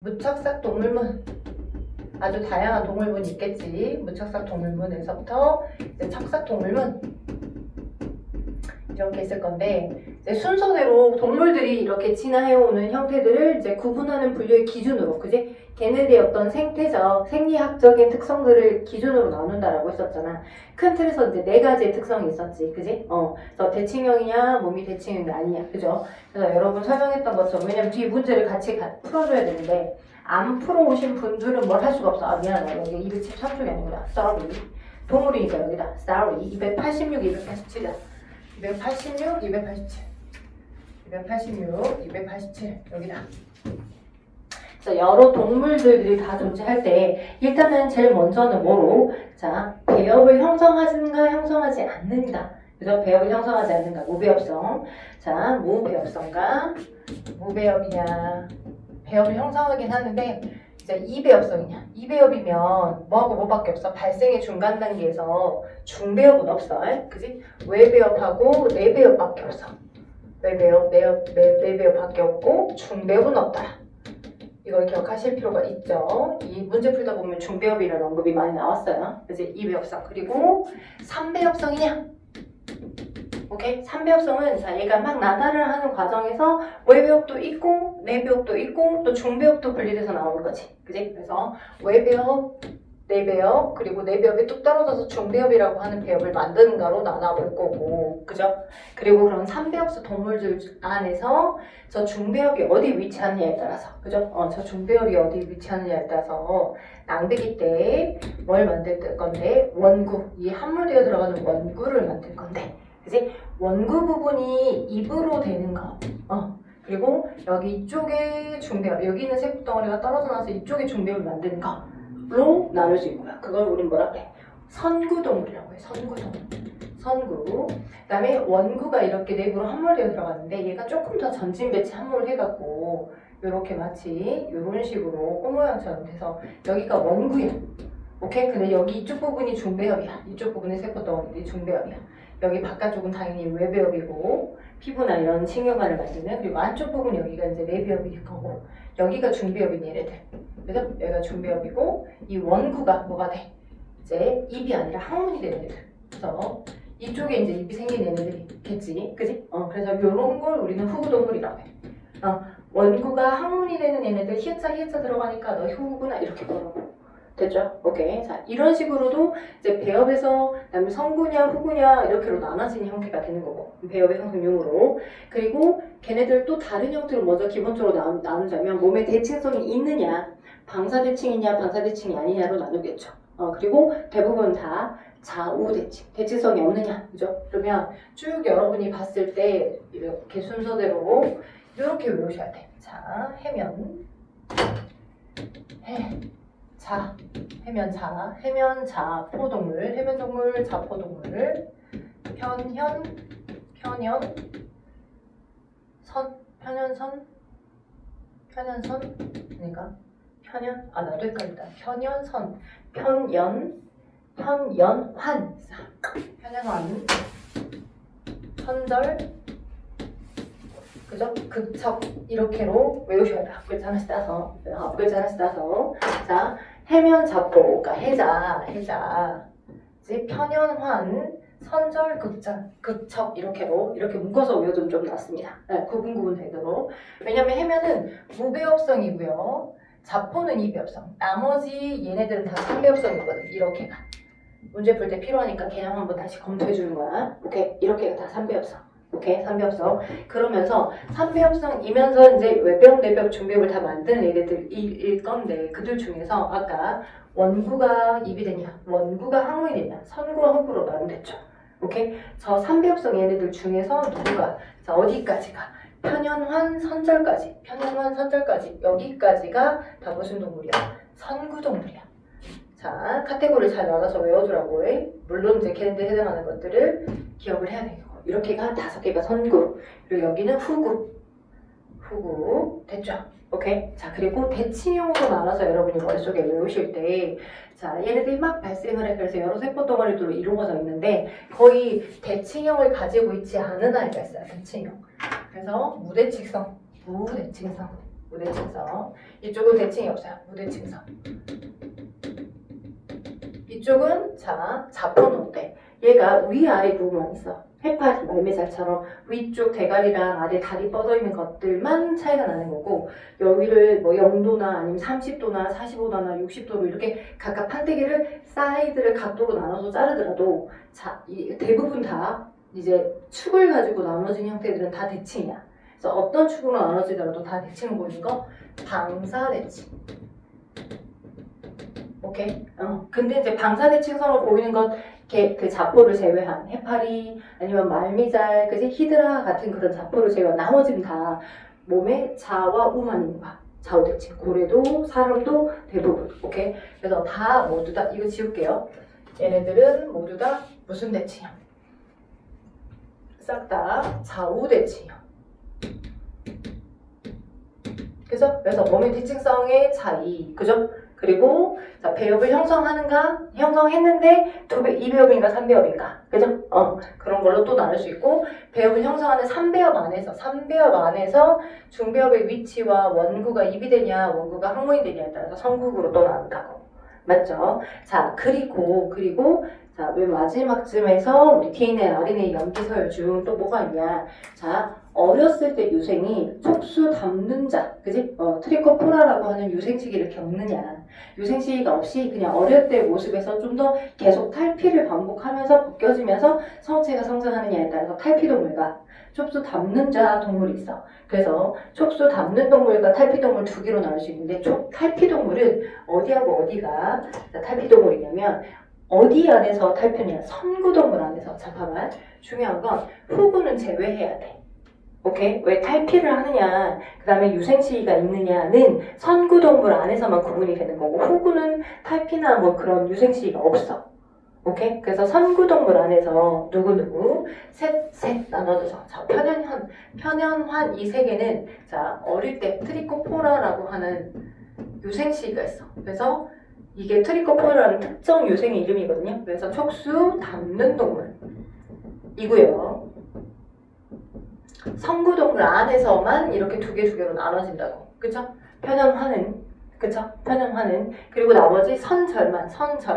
무척삭 동물문. 아주 다양한 동물문이 있겠지. 무척삭 동물문에서부터 이제 척삭 동물문 이렇게 있을 건데, 이제 순서대로 동물들이 이렇게 진화해오는 형태들을 이제 구분하는 분류의 기준으로, 그지? 걔네들의 어떤 생태적, 생리학적인 특성들을 기준으로 나눈다라고 했었잖아. 큰 틀에서 이제 4가지의 특성이 있었지, 그지? 그래서 대칭형이냐, 몸이 대칭형이 아니냐, 그죠? 그래서 여러분 설명했던 것처럼, 왜냐면 뒤에 문제를 같이 풀어줘야 되는데, 안 풀어오신 분들은 뭘 할 수가 없어. 아, 미안하다. 여기 273쪽이 아니구나. Sorry. 동물이니까 여기다. Sorry. 286, 287이다. 286, 287. 286, 287. 여기다. 그래서 여러 동물들이 다 존재할 때 일단은 제일 먼저는 뭐로? 자, 배엽을 형성하는가 형성하지 않는가. 그래서 배엽을 형성하지 않는가. 무배엽성. 자, 무배엽성과 무배엽이냐. 배엽을 형성하긴 하는데 이제 이배엽성이냐. 이배엽이면 뭐하고 뭐밖에 없어. 발생의 중간 단계에서 중배엽은 없어. 그지? 외배엽하고 내배엽밖에 없어. 내배엽밖에 없고 중배엽은 없다. 이걸 기억하실 필요가 있죠. 이 문제 풀다 보면 중배엽이라는 언급이 많이 나왔어요. 그래서 이배엽성. 그리고 3배엽성이냐? 오케이? 3배엽성은 자, 얘가 막 나달을 하는 과정에서 외배엽도 있고 내배엽도 있고 또 중배엽도 분리돼서 나오는 거지. 그지? 그래서 외배엽, 내배엽, 그리고 내배엽이 뚝 떨어져서 중배엽이라고 하는 배엽을 만드는가로 나눠볼 거고, 그죠? 그리고 그런 3배엽수 동물들 안에서 저 중배엽이 어디 위치하느냐에 따라서, 그죠? 저 중배엽이 어디 위치하느냐에 따라서 낭비기 때 뭘 만들 건데, 원구, 이 함몰되어 들어가는 원구를 만들 건데, 그지? 원구 부분이 입으로 되는 거. 그리고 여기 이쪽에 중배엽, 여기 있는 세포덩어리가 떨어져 나서 이쪽에 중배엽을 만드는 거로 나눌 수 있고요. 그걸 우린 뭐라 그래? 선구동물이라고 해. 선구동물. 선구. 그 다음에 원구가 이렇게 내부로 함몰되어 들어가는데 얘가 조금 더 전진 배치 함몰을 해갖고 요렇게 마치 요런 식으로 꽃 모양처럼 돼서 여기가 원구야. 오케이? 근데 여기 이쪽 부분이 중배엽이야. 이쪽 부분의 세포덩어리들이 중배엽이야. 여기 바깥쪽은 당연히 외배엽이고 피부나 이런 신경관을 만드는, 그리고 안쪽 부분 여기가 이제 내배엽일 거고 여기가 중배엽인 얘네들. 그래서 여기가 중배엽이고 이 원구가 뭐가 돼? 이제 입이 아니라 항문이 되는 애들. 그래서 이쪽에 이제 입이 생긴 애네들이겠지, 그지? 그래서 이런 걸 우리는 후구동물이라고 해. 원구가 항문이 되는 얘네들 히읗자 들어가니까 너 후구나 이렇게 부르고. 됐죠? 오케이. 자, 이런 식으로도 이제 배엽에서 그다음에 선구냐 후구냐 이렇게로 나눠지는 형태가 되는 거고, 배엽의 형성용으로. 그리고 걔네들 또 다른 형태로 먼저 기본적으로 나누자면 몸에 대칭성이 있느냐, 방사대칭이냐 방사대칭이 아니냐로 나누겠죠. 그리고 대부분 다 좌우 대칭성이 없느냐, 그죠? 그러면 쭉 여러분이 봤을 때 이렇게 순서대로 이렇게 외우셔야 돼. 자, 해면 자, 해면 자포동물, 해면동물, 자포동물, 편현선, 그러니까 나도 헷갈린다. 편연환, 선절, 그죠? 극척 이렇게로 외우셔야 돼. 앞글자 하나씩 따서. 자, 해면 자포, 그러니까 해자. 이제 편연환, 선절, 극척 이렇게로 이렇게 묶어서 외워두면 좀 낫습니다. 네, 구분되도록. 왜냐면 해면은 무배엽성이고요. 자포는 이배엽성. 나머지 얘네들은 다 3배엽성이거든. 이렇게가. 문제 풀 때 필요하니까 개념 한번 다시 검토해 주는 거야. 오케이, 이렇게가 다 3배엽성. 오케이, 3배엽성. 그러면서 3배엽성이면서 이제 외배엽, 내배엽, 중배엽을 다 만드는 애들일 건데 그들 중에서 아까 원구가 입이 되냐, 원구가 항문이 되냐, 선구와 후구로 나누됐죠. 오케이? 저 3배엽성 얘네들 중에서 누구가, 자, 어디까지가? 편연환, 선절까지. 여기까지가 다 무슨 동물이야? 선구동물이야. 자, 카테고리를 잘 나눠서 외워주라고 해. 물론 이제 걔네들 해당하는 것들을 기억을 해야 되고. 이렇게가 5개가 선구, 그리고 여기는 후구 됐죠? 오케이? 자, 그리고 대칭형으로 나눠서 여러분이 머릿속에 외우실 때, 자, 얘네들이 막 발생을 해. 그래서 여러 세포덩어리들로 이루어져 있는데 거의 대칭형을 가지고 있지 않은 아이가 있어요. 대칭형. 그래서 무대칭성. 무대칭성. 이쪽은 대칭이 없어요. 무대칭성. 이쪽은 자 자포는 어때? 얘가 위아래 부분만 있어. 해파리 말미잘처럼 위쪽 대가리랑 아래 다리 뻗어 있는 것들만 차이가 나는 거고, 여기를 뭐 0도나 아니면 30도나 45도나 60도로 이렇게 각각 판때기를 사이드를 각도로 나눠서 자르더라도 자 대부분 다 이제 축을 가지고 나눠진 형태들은 다 대칭이야. 그래서 어떤 축으로 나눠지더라도 다 대칭을 보이는 거 방사대칭. 오케이? 근데 이제 방사대칭성을 보이는 것, 그 자포를 제외한 해파리 아니면 말미잘, 그지? 히드라 같은 그런 자포를 제외한 나머지는 다 몸에 자와 우만 있는 거야. 좌우대칭. 고래도 사람도 대부분. 오케이? 그래서 다 모두 다 이거 지울게요. 얘네들은 모두 다 무슨 대칭이야? 싹 다 좌우대칭이야. 그래서 몸의 대칭성의 차이. 그죠? 그리고 자, 배엽을 형성했는데 2배엽인가 3배엽인가, 그죠? 그런 걸로 또 나눌 수 있고, 배엽을 형성하는 3배엽 안에서 중배엽의 위치와 원구가 입이 되냐 원구가 항문이 되냐에 따라서 성국으로 또 나눈다고. 맞죠? 자, 그리고 자, 맨 마지막쯤에서 우리 DNA, RNA 염기서열 중 또 뭐가 있냐? 자, 어렸을 때 유생이 촉수 담는 자, 그지? 트리코포라라고 하는 유생시기를 겪느냐? 유생시기가 없이 그냥 어릴 때 모습에서 좀 더 계속 탈피를 반복하면서 벗겨지면서 성체가 성장하느냐에 따라서 탈피동물과 촉수 담는 자 동물이 있어. 그래서 촉수 담는 동물과 탈피동물 두 개로 나눌 수 있는데, 탈피동물은 어디하고 어디가 탈피동물이냐면, 어디 안에서 탈피냐? 선구동물 안에서. 잠깐만, 중요한 건 후구는 제외해야 돼. 오케이? 왜 탈피를 하느냐, 그 다음에 유생시기가 있느냐는 선구동물 안에서만 구분이 되는 거고, 후구는 탈피나 뭐 그런 유생시기가 없어. 오케이? 그래서 선구동물 안에서 누구누구 셋 나눠져서, 자, 편연환 이 세 개는 자, 어릴 때 트리코포라라고 하는 유생시기가 있어. 그래서 이게 트리코포라는 특정 유생의 이름이거든요. 그래서 촉수 담는 동물이고요. 성구동물 안에서만 이렇게 두 개로 나눠진다고. 그쵸? 편연환은, 그쵸? 편연환은. 그리고 나머지 선절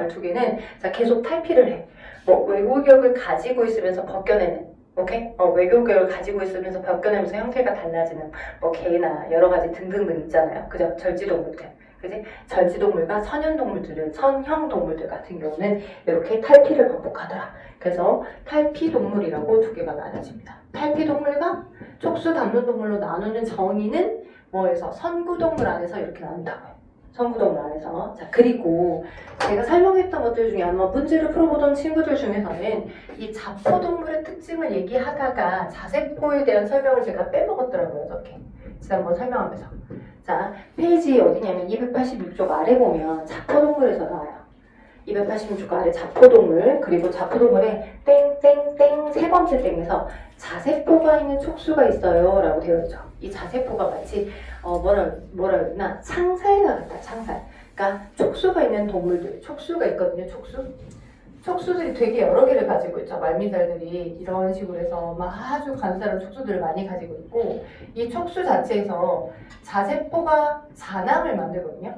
두 개는 자, 계속 탈피를 해. 뭐 외고격을 가지고 있으면서 벗겨내는, 오케이? 외고격을 가지고 있으면서 벗겨내면서 형태가 달라지는 뭐 개나 여러 가지 등등등 있잖아요. 그죠? 절지동물들. 그지? 절지동물과 선형 동물들 같은 경우는 이렇게 탈피를 반복하더라. 그래서 탈피동물이라고 두 개가 나눠집니다. 탈피동물과 촉수 담는 동물로 나누는 정의는 뭐에서? 선구동물 안에서 이렇게 나눈다고요. 선구동물 안에서. 자, 그리고 제가 설명했던 것들 중에 아마 문제를 풀어보던 친구들 중에서는 이 자포동물의 특징을 얘기하다가 자세포에 대한 설명을 제가 빼먹었더라고요. 이렇게 지난번 설명하면서. 자, 페이지 어디냐면 286쪽 아래 보면 자포동물에서 나와요. 286쪽 아래 자포동물, 그리고 자포동물에 땡땡땡 세 번째 땡에서 자세포가 있는 촉수가 있어요 라고 되어 있죠. 이 자세포가 마치 뭐라 그러나 창살과 같다. 창살. 그러니까 촉수가 있는 동물들, 촉수가 있거든요. 촉수들이 되게 여러 개를 가지고 있죠. 말미잘들이 이런 식으로 해서 막 아주 간사한 촉수들을 많이 가지고 있고, 이 촉수 자체에서 자세포가 잔항을 만들거든요.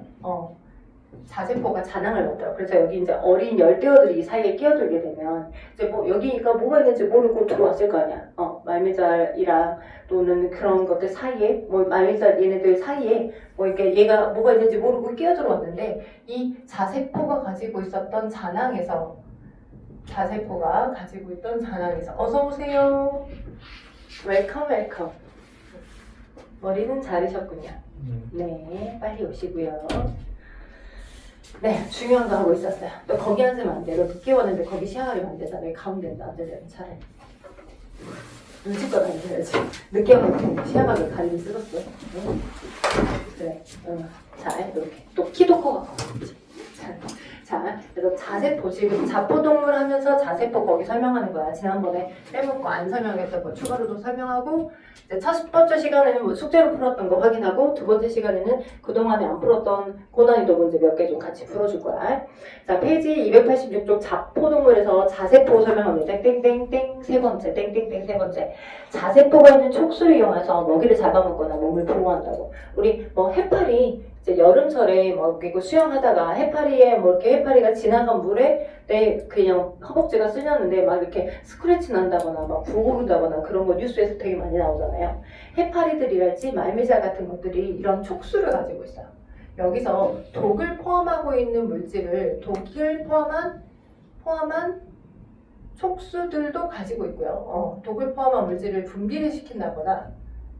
자세포가 잔항을 만들어. 그래서 여기 이제 어린 열대어들이 이 사이에 끼어들게 되면 이제 뭐 여기가 뭐가 있는지 모르고 들어왔을 거 아니야. 말미잘이랑 또는 그런 것들 사이에, 뭐 말미잘 얘네들 사이에 뭐 이렇게 얘가 뭐가 있는지 모르고 끼어들어왔는데, 이 자세포가 가지고 있었던 잔항에서 어서 오세요. 웰컴. 머리는 자르셨군요. 네, 빨리 오시고요. 네, 중요한 거 하고 있었어요. 너 거기 앉으면 안 돼. 너 늦게 왔는데 거기 시야가리면 안 되잖아. 가운데 앉으려면 차라리. 눈치껏 앉아야지. 늦게 와서 시야가리 가리기 쓸었어. 네. 그래. 자, 이렇게. 또 키도 커갖고. 자, 그래서 자세포, 지금 자포동물 하면서 자세포 거기 설명하는 거야. 지난번에 빼먹고 안 설명했던 거 추가로도 설명하고, 이제 첫 번째 시간에는 뭐 숙제로 풀었던 거 확인하고, 두 번째 시간에는 그동안에 안 풀었던 고난이도 문제 몇 개 좀 같이 풀어줄 거야. 자, 페이지 286쪽 자포동물에서 자세포 설명합니다. 땡땡땡 세 번째, 땡땡땡 세 번째. 자세포가 있는 촉수를 이용해서 먹이를 잡아먹거나 몸을 보호한다고. 우리 뭐 해파리, 이제 여름철에 뭐 이거 수영하다가 해파리에 뭐 이렇게 해파리가 지나간 물에 내 그냥 허벅지가 쓸렸는데 막 이렇게 스크래치 난다거나 막 구부른다거나 그런 거 뉴스에서 되게 많이 나오잖아요. 해파리들이랄지 말미잘 같은 것들이 이런 촉수를 가지고 있어요. 여기서 독을 포함하고 있는 물질을 독을 포함한 촉수들도 가지고 있고요. 독을 포함한 물질을 분비를 시킨다거나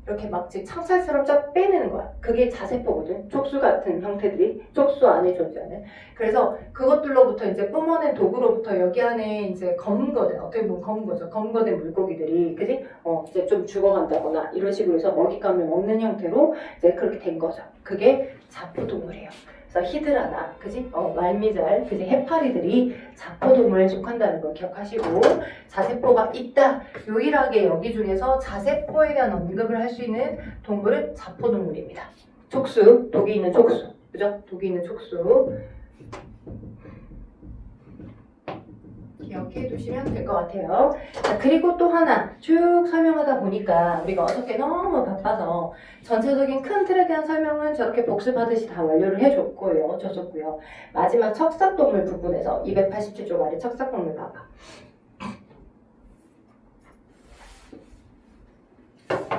이렇게 막 창살처럼 쫙 빼내는 거야. 그게 자세포거든. 촉수 같은 형태들이 촉수 안에 존재하는. 그래서 그것들로부터 이제 뿜어낸 독으로부터 여기 안에 이제 검은 거든. 어떻게 보면 검은 거죠. 검은 거된 물고기들이, 그지? 이제 좀 죽어간다거나 이런 식으로 해서 먹잇감을 먹는 형태로 이제 그렇게 된 거죠. 그게 자포동물이에요. 그래서 히드라나, 그지? 말미잘, 그지? 해파리들이 자포동물에 속한다는 걸 기억하시고, 자세포가 있다. 유일하게 여기 중에서 자세포에 대한 언급을 할 수 있는 동물은 자포동물입니다. 촉수, 독이 있는 촉수. 그죠? 독이 있는 촉수. 기억해 두시면 될 것 같아요. 자, 그리고 또 하나 쭉 설명하다 보니까 우리가 어저께 너무 바빠서 전체적인 큰 틀에 대한 설명은 저렇게 복습하듯이 다 완료를 해줬고요. 줬었고요. 마지막 척삭동물 부분에서 287쪽 아래 척삭동물 봐봐.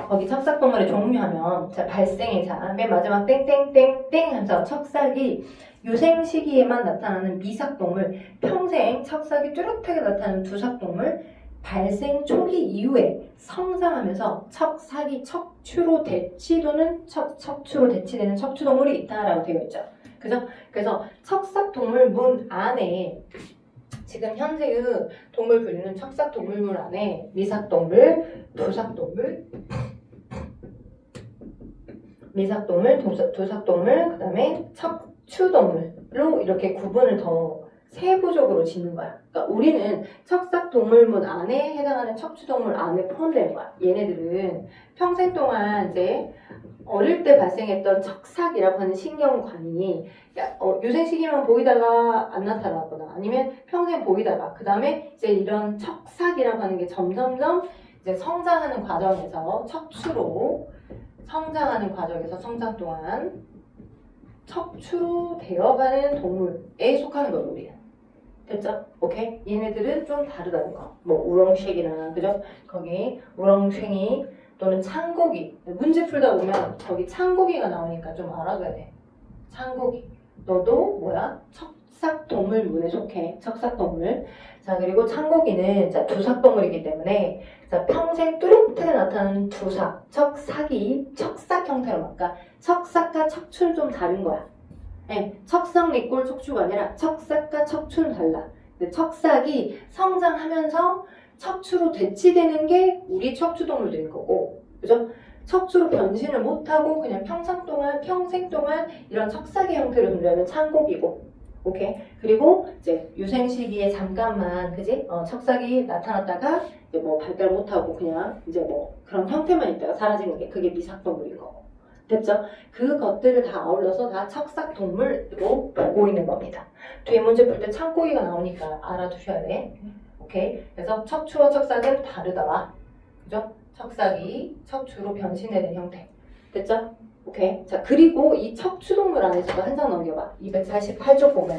거기 척삭동물의 종류하면 자, 발생의자 맨 마지막 땡땡땡땡 하면서 척삭이 유생 시기에만 나타나는 미삭동물, 평생 척삭이 뚜렷하게 나타나는 두삭동물, 발생 초기 이후에 성장하면서 척삭이 척추로 대치 또는 척추로 대치되는 척추동물이 있다라고 되어 있죠. 그죠? 그래서 척삭동물 문 안에 지금 현재의 동물 분류는 척삭동물문 안에 미삭동물, 두삭동물, 미삭동물, 두삭동물, 그 다음에 척추동물로 이렇게 구분을 더 세부적으로 짓는 거야. 그러니까 우리는 척삭동물문 안에 해당하는 척추동물 안에 포함되는 거야. 얘네들은 평생 동안 이제 어릴 때 발생했던 척삭이라고 하는 신경관이 유생 시기만 보이다가 안 나타나거나 아니면 평생 보이다가 그 다음에 이제 이런 척삭이라고 하는 게 점점점 이제 성장하는 과정에서 척추로 성장하는 과정에서 성장 동안 척추로 되어가는 동물에 속하는 거예요, 우리는. 됐죠? 오케이? 얘네들은 좀 다르다는 거. 뭐 우렁쉑이나 그죠? 거기 우렁챙이 또는 창고기. 문제 풀다 보면 거기 창고기가 나오니까 좀 알아둬야 돼. 창고기. 너도 뭐야? 척삭동물문에 속해. 척삭동물. 자, 그리고 창고기는 자, 두삭동물이기 때문에 자, 평생 뚜렷하게 나타나는 두삭, 척삭이 척삭 형태로 그러니까 척삭과 척추는 좀 다른 거야. 네, 척삭 리꼴 척추가 아니라 척삭과 척추는 달라. 근데 척삭이 성장하면서 척추로 대치되는 게 우리 척추동물들인 거고, 그죠? 척추로 변신을 못하고 그냥 평생 동안 이런 척삭의 형태로 존재하는 창고기고, 오케이. 그리고 이제 유생 시기에 잠깐만, 그지? 척삭이 나타났다가 이제 뭐 발달 못하고 그냥 이제 뭐 그런 형태만 있다가 사라지는 게 그게 미삭동물인 거고. 됐죠? 그것들을 다 아울러서 다 척삭동물로 보고 있는 겁니다. 뒤에 문제 풀 때 창고기가 나오니까 알아두셔야 돼. 오케이. 그래서 척추와 척삭은 다르더라. 그죠? 척삭이 척추로 변신되는 형태. 됐죠? 오케이. 자, 그리고 이 척추동물 안에서도 한 장 넘겨봐. 288쪽 보면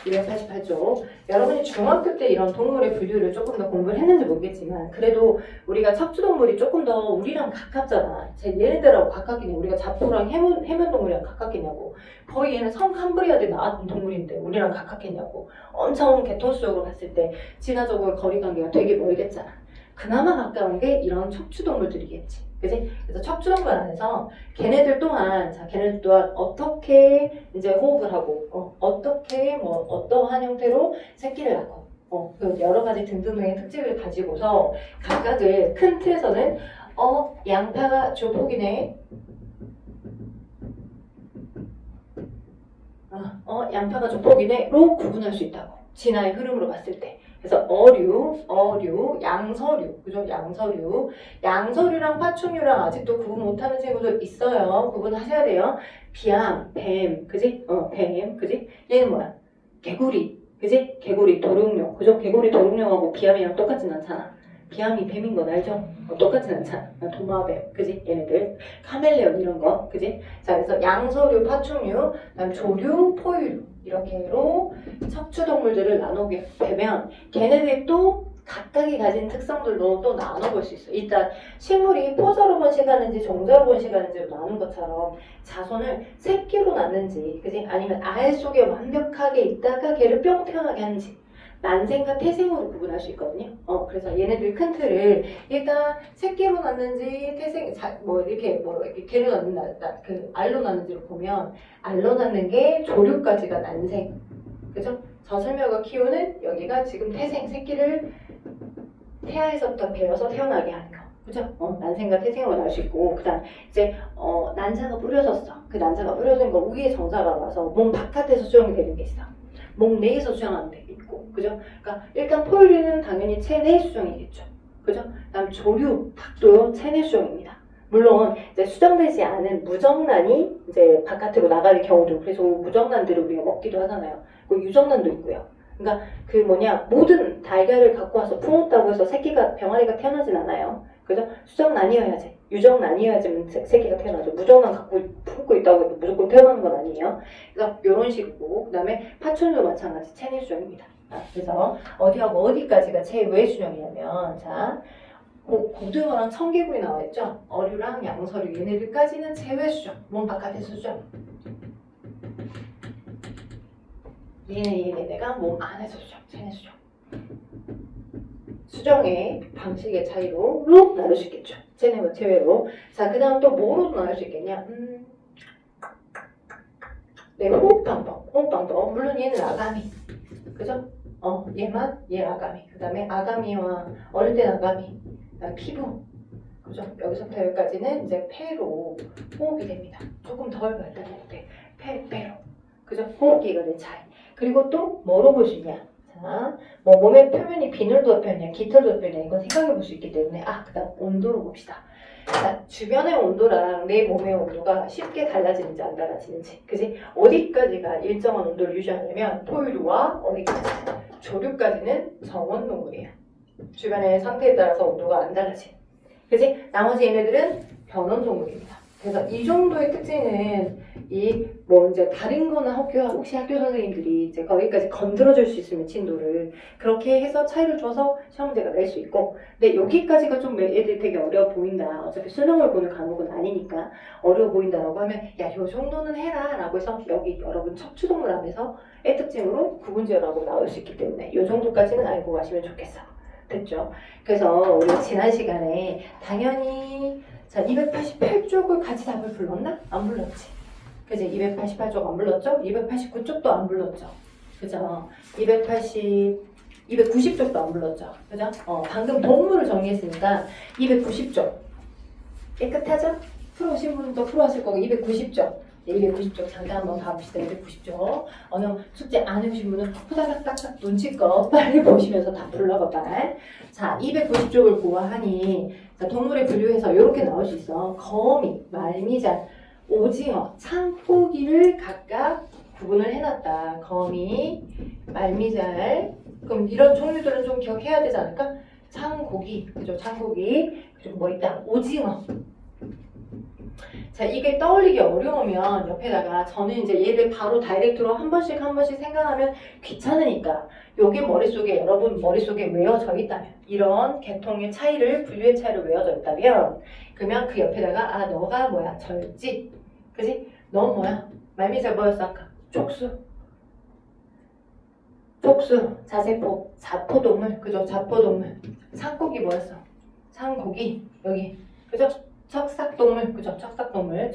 288쪽. 여러분이 중학교 때 이런 동물의 분류를 조금 더 공부를 했는지 모르겠지만 그래도 우리가 척추동물이 조금 더 우리랑 가깝잖아. 얘네들하고 가깝겠냐. 우리가 자포랑 해면동물이랑 가깝겠냐고. 거의 얘는 성캄브리아대 나왔던 동물인데 우리랑 가깝겠냐고. 엄청 개토수적으로 봤을 때 진화적으로 거리관계가 되게 멀겠잖아. 그나마 가까운 게 이런 척추동물들이겠지. 그지? 그래서 척추동물 안에서 걔네들 또한 어떻게 이제 호흡을 하고, 어떻게 뭐 어떠한 형태로 새끼를 낳고, 그 여러 가지 등등의 특징을 가지고서 각각을 큰 틀에서는 양파가 조폭이네. 양파가 조폭이네로 구분할 수 있다고. 진화의 흐름으로 봤을 때. 그래서 어류, 양서류, 그죠? 양서류랑 파충류랑 아직도 구분 못하는 친구들 있어요. 구분하셔야 돼요. 비암, 뱀, 그지? 뱀, 그지? 얘는 뭐야? 개구리, 그지? 개구리, 도룡뇽, 그죠? 개구리, 도룡뇽하고 비암이랑 똑같진 않잖아. 비암이 뱀인 건 알죠? 똑같진 않잖아. 도마뱀, 그지? 얘네들. 카멜레온 이런 거, 그지? 자, 그래서 양서류, 파충류, 그다음 조류, 포유류 이렇게로 척추동물들을 나누게 되면 걔네들이 또 각각이 가진 특성들로 또 나눠볼 수 있어요. 일단 식물이 포자로 번식하는지 종자로 번식하는지로 나눈 것처럼 자손을 새끼로 낳는지, 그지? 아니면 알 속에 완벽하게 있다가 걔를 뿅 태어나게 하는지 난생과 태생으로 구분할 수 있거든요. 그래서 얘네들 큰 틀을 일단 새끼로 낳는지 태생, 이렇게 개로 낳는, 알로 낳는지로 보면 알로 낳는 게 조류까지가 난생, 그죠? 젖을며가 키우는 여기가 지금 태생, 새끼를 태아에서부터 배워서 태어나게 하는 거, 그죠? 난생과 태생으로 나올 수 있고, 그 다음 이제 난자가 뿌려졌어. 그 난자가 뿌려진 거 위에 정자가 와서 몸 바깥에서 수정이 되는 게 있어. 몸 내에서 수정하는 게 있고, 그죠? 그러니까 일단 포유류는 당연히 체내 수정이겠죠, 그죠? 그다음 조류, 닭도요 체내 수정입니다. 물론 이제 수정되지 않은 무정란이 이제 바깥으로 나갈 경우도, 그래서 무정란들을 우리가 먹기도 하잖아요. 그 유정란도 있고요. 그러니까 모든 달걀을 갖고 와서 품었다고 해서 새끼가 병아리가 태어나진 않아요. 그죠? 수정란이어야지, 유정란이어야지 새끼가 태어나죠. 무정란 갖고 품고 있다고 해도 무조건 태어나는 건 아니에요. 그래서 이런 식이고, 그 다음에 파충류도 마찬가지 체내 수정입니다. 그래서 어디하고 어디까지가 체외 수정이냐면, 자, 고등어랑 청개구리 나와있죠? 어류랑 양서류 얘네들까지는 체외 수정, 몸 바깥에서 수정. 얘네가 몸 안에서 수정, 체내 수정. 수정의 방식의 차이로 나눌 수 있겠죠. 체내와 체외로. 자, 그 다음 또 뭐로도 나눌 수 있겠냐? 네, 호흡 방법. 물론 얘는 아가미, 그죠? 얘 아가미. 그 다음에 아가미와 어릴 땐 아가미, 그다음 피부, 그죠? 여기서부터 여기까지는 이제 폐로 호흡이 됩니다. 조금 덜 발달할 때 폐로, 그죠? 호흡기가 된 차이. 그리고 또 뭐로 볼 수 있냐? 자, 몸의 표면이 비늘 덮여있냐, 깃털 덮여있냐, 이건 생각해 볼 수 있기 때문에, 그 다음 온도로 봅시다. 자, 주변의 온도랑 내 몸의 온도가 쉽게 달라지는지 안 달라지는지, 그지? 어디까지가 일정한 온도를 유지하냐면 포유류와 어디까지, 조류까지는 정원 동물이에요. 주변의 상태에 따라서 온도가 안 달라지, 그지? 나머지 얘네들은 변온 동물입니다. 그래서 이 정도의 특징은 이제 다른 거는 혹시 학교 선생님들이 이제 거기까지 건드려줄 수 있으면 진도를 그렇게 해서 차이를 줘서 시험 문제가 낼 수 있고, 근데 여기까지가 좀 애들 되게 어려워 보인다. 어차피 수능을 보는 과목은 아니니까 어려워 보인다라고 하면 요 정도는 해라 라고 해서 여기 여러분 척추동물 안에서 애 특징으로 구분지어라고 나올 수 있기 때문에 요 정도까지는 알고 가시면 좋겠어. 됐죠? 그래서 우리 지난 시간에 당연히 288쪽을 같이 답을 불렀나? 안 불렀지. 그지? 288쪽 안 불렀죠? 289쪽도 안 불렀죠? 그죠? 290쪽도 안 불렀죠? 그죠? 방금 동물을 정리했으니까 290쪽 깨끗하죠? 풀어오신 분도 풀어왔을 거고 290쪽 290쪽 잠깐 한번 봐봅시다. 290쪽 숙제 안 해보신 분은 후다닥 딱딱 눈치껏 빨리 보시면서 다 불러봐봐. 자, 290쪽을 보아하니 자, 동물의 분류에서 이렇게 나올 수 있어. 거미, 말미잘, 오징어, 창고기를 각각 구분을 해놨다. 거미, 말미잘. 그럼 이런 종류들은 좀 기억해야 되지 않을까? 창고기, 그죠? 창고기. 그리고 뭐 있다? 오징어. 자, 이게 떠올리기 어려우면 옆에다가 저는 이제 얘를 바로 다이렉트로 한 번씩 생각하면 귀찮으니까 요게 여러분 머릿속에 외워져 있다면, 이런 계통의 차이를, 분류의 차이를 외워져 있다면, 그러면 그 옆에다가 너가 뭐야? 절지. 그지? 너 뭐야? 말미잘 뭐였어 아까? 족수, 자세포, 자포동물, 그죠? 자포동물. 창고기 뭐였어? 창고기, 여기, 그죠? 척삭동물, 그죠? 척삭동물.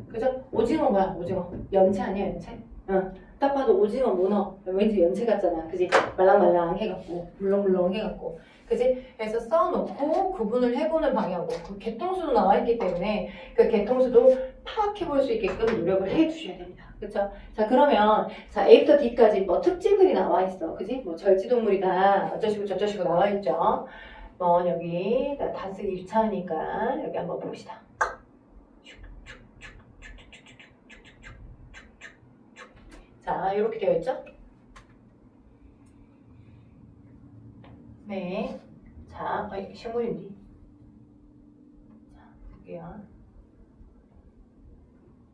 그죠? 오징어 뭐야? 오징어. 연체 아니야, 연체? 딱 봐도 오징어, 문어. 왠지 연체 같잖아. 그지? 말랑말랑 해갖고, 물렁물렁 해갖고. 그지? 그래서 써놓고 구분을 해보는 방향으로. 그 개통수도 나와있기 때문에 그 개통수도 파악해 볼 수 있게끔 노력을 해 주셔야 됩니다. 그렇죠? 자, 그러면 자, A부터 D까지 뭐 특징들이 나와 있어. 그지? 뭐 절지동물이다. 어쩌시고 저쩌시고 나와 있죠. 뭐 여기 다 쓰기 귀찮으니까 여기 한번 봅시다. 자, 이렇게 되어 있죠? 네. 자, 식물인지. 자, 볼게요.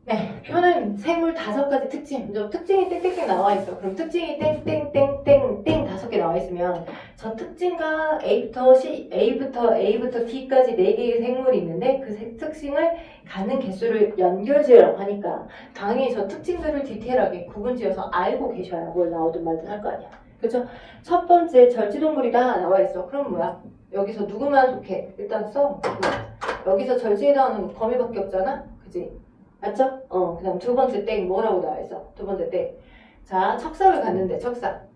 네, 표는 생물 5가지 특징. 특징이 땡땡땡 나와 있어. 그럼 특징이 땡땡땡땡땡 5개 나와 있으면 저 특징과 A부터 D까지 4개의 생물이 있는데 그 특징을 갖는 개수를 연결지으라고 하니까 당연히 저 특징들을 디테일하게 구분지어서 알고 계셔야 뭘 나오든 말든 할 거 아니야. 그죠? 첫 번째 절지동물이다 나와 있어. 그럼 뭐야? 여기서 누구만 속해? 일단 써. 여기서 절지에 나오는 거미밖에 없잖아. 그지? 맞죠? 그 다음 두 번째 땡 뭐라고 나와 있어? 두 번째 땡. 자, 척삭을 갖는데 척삭.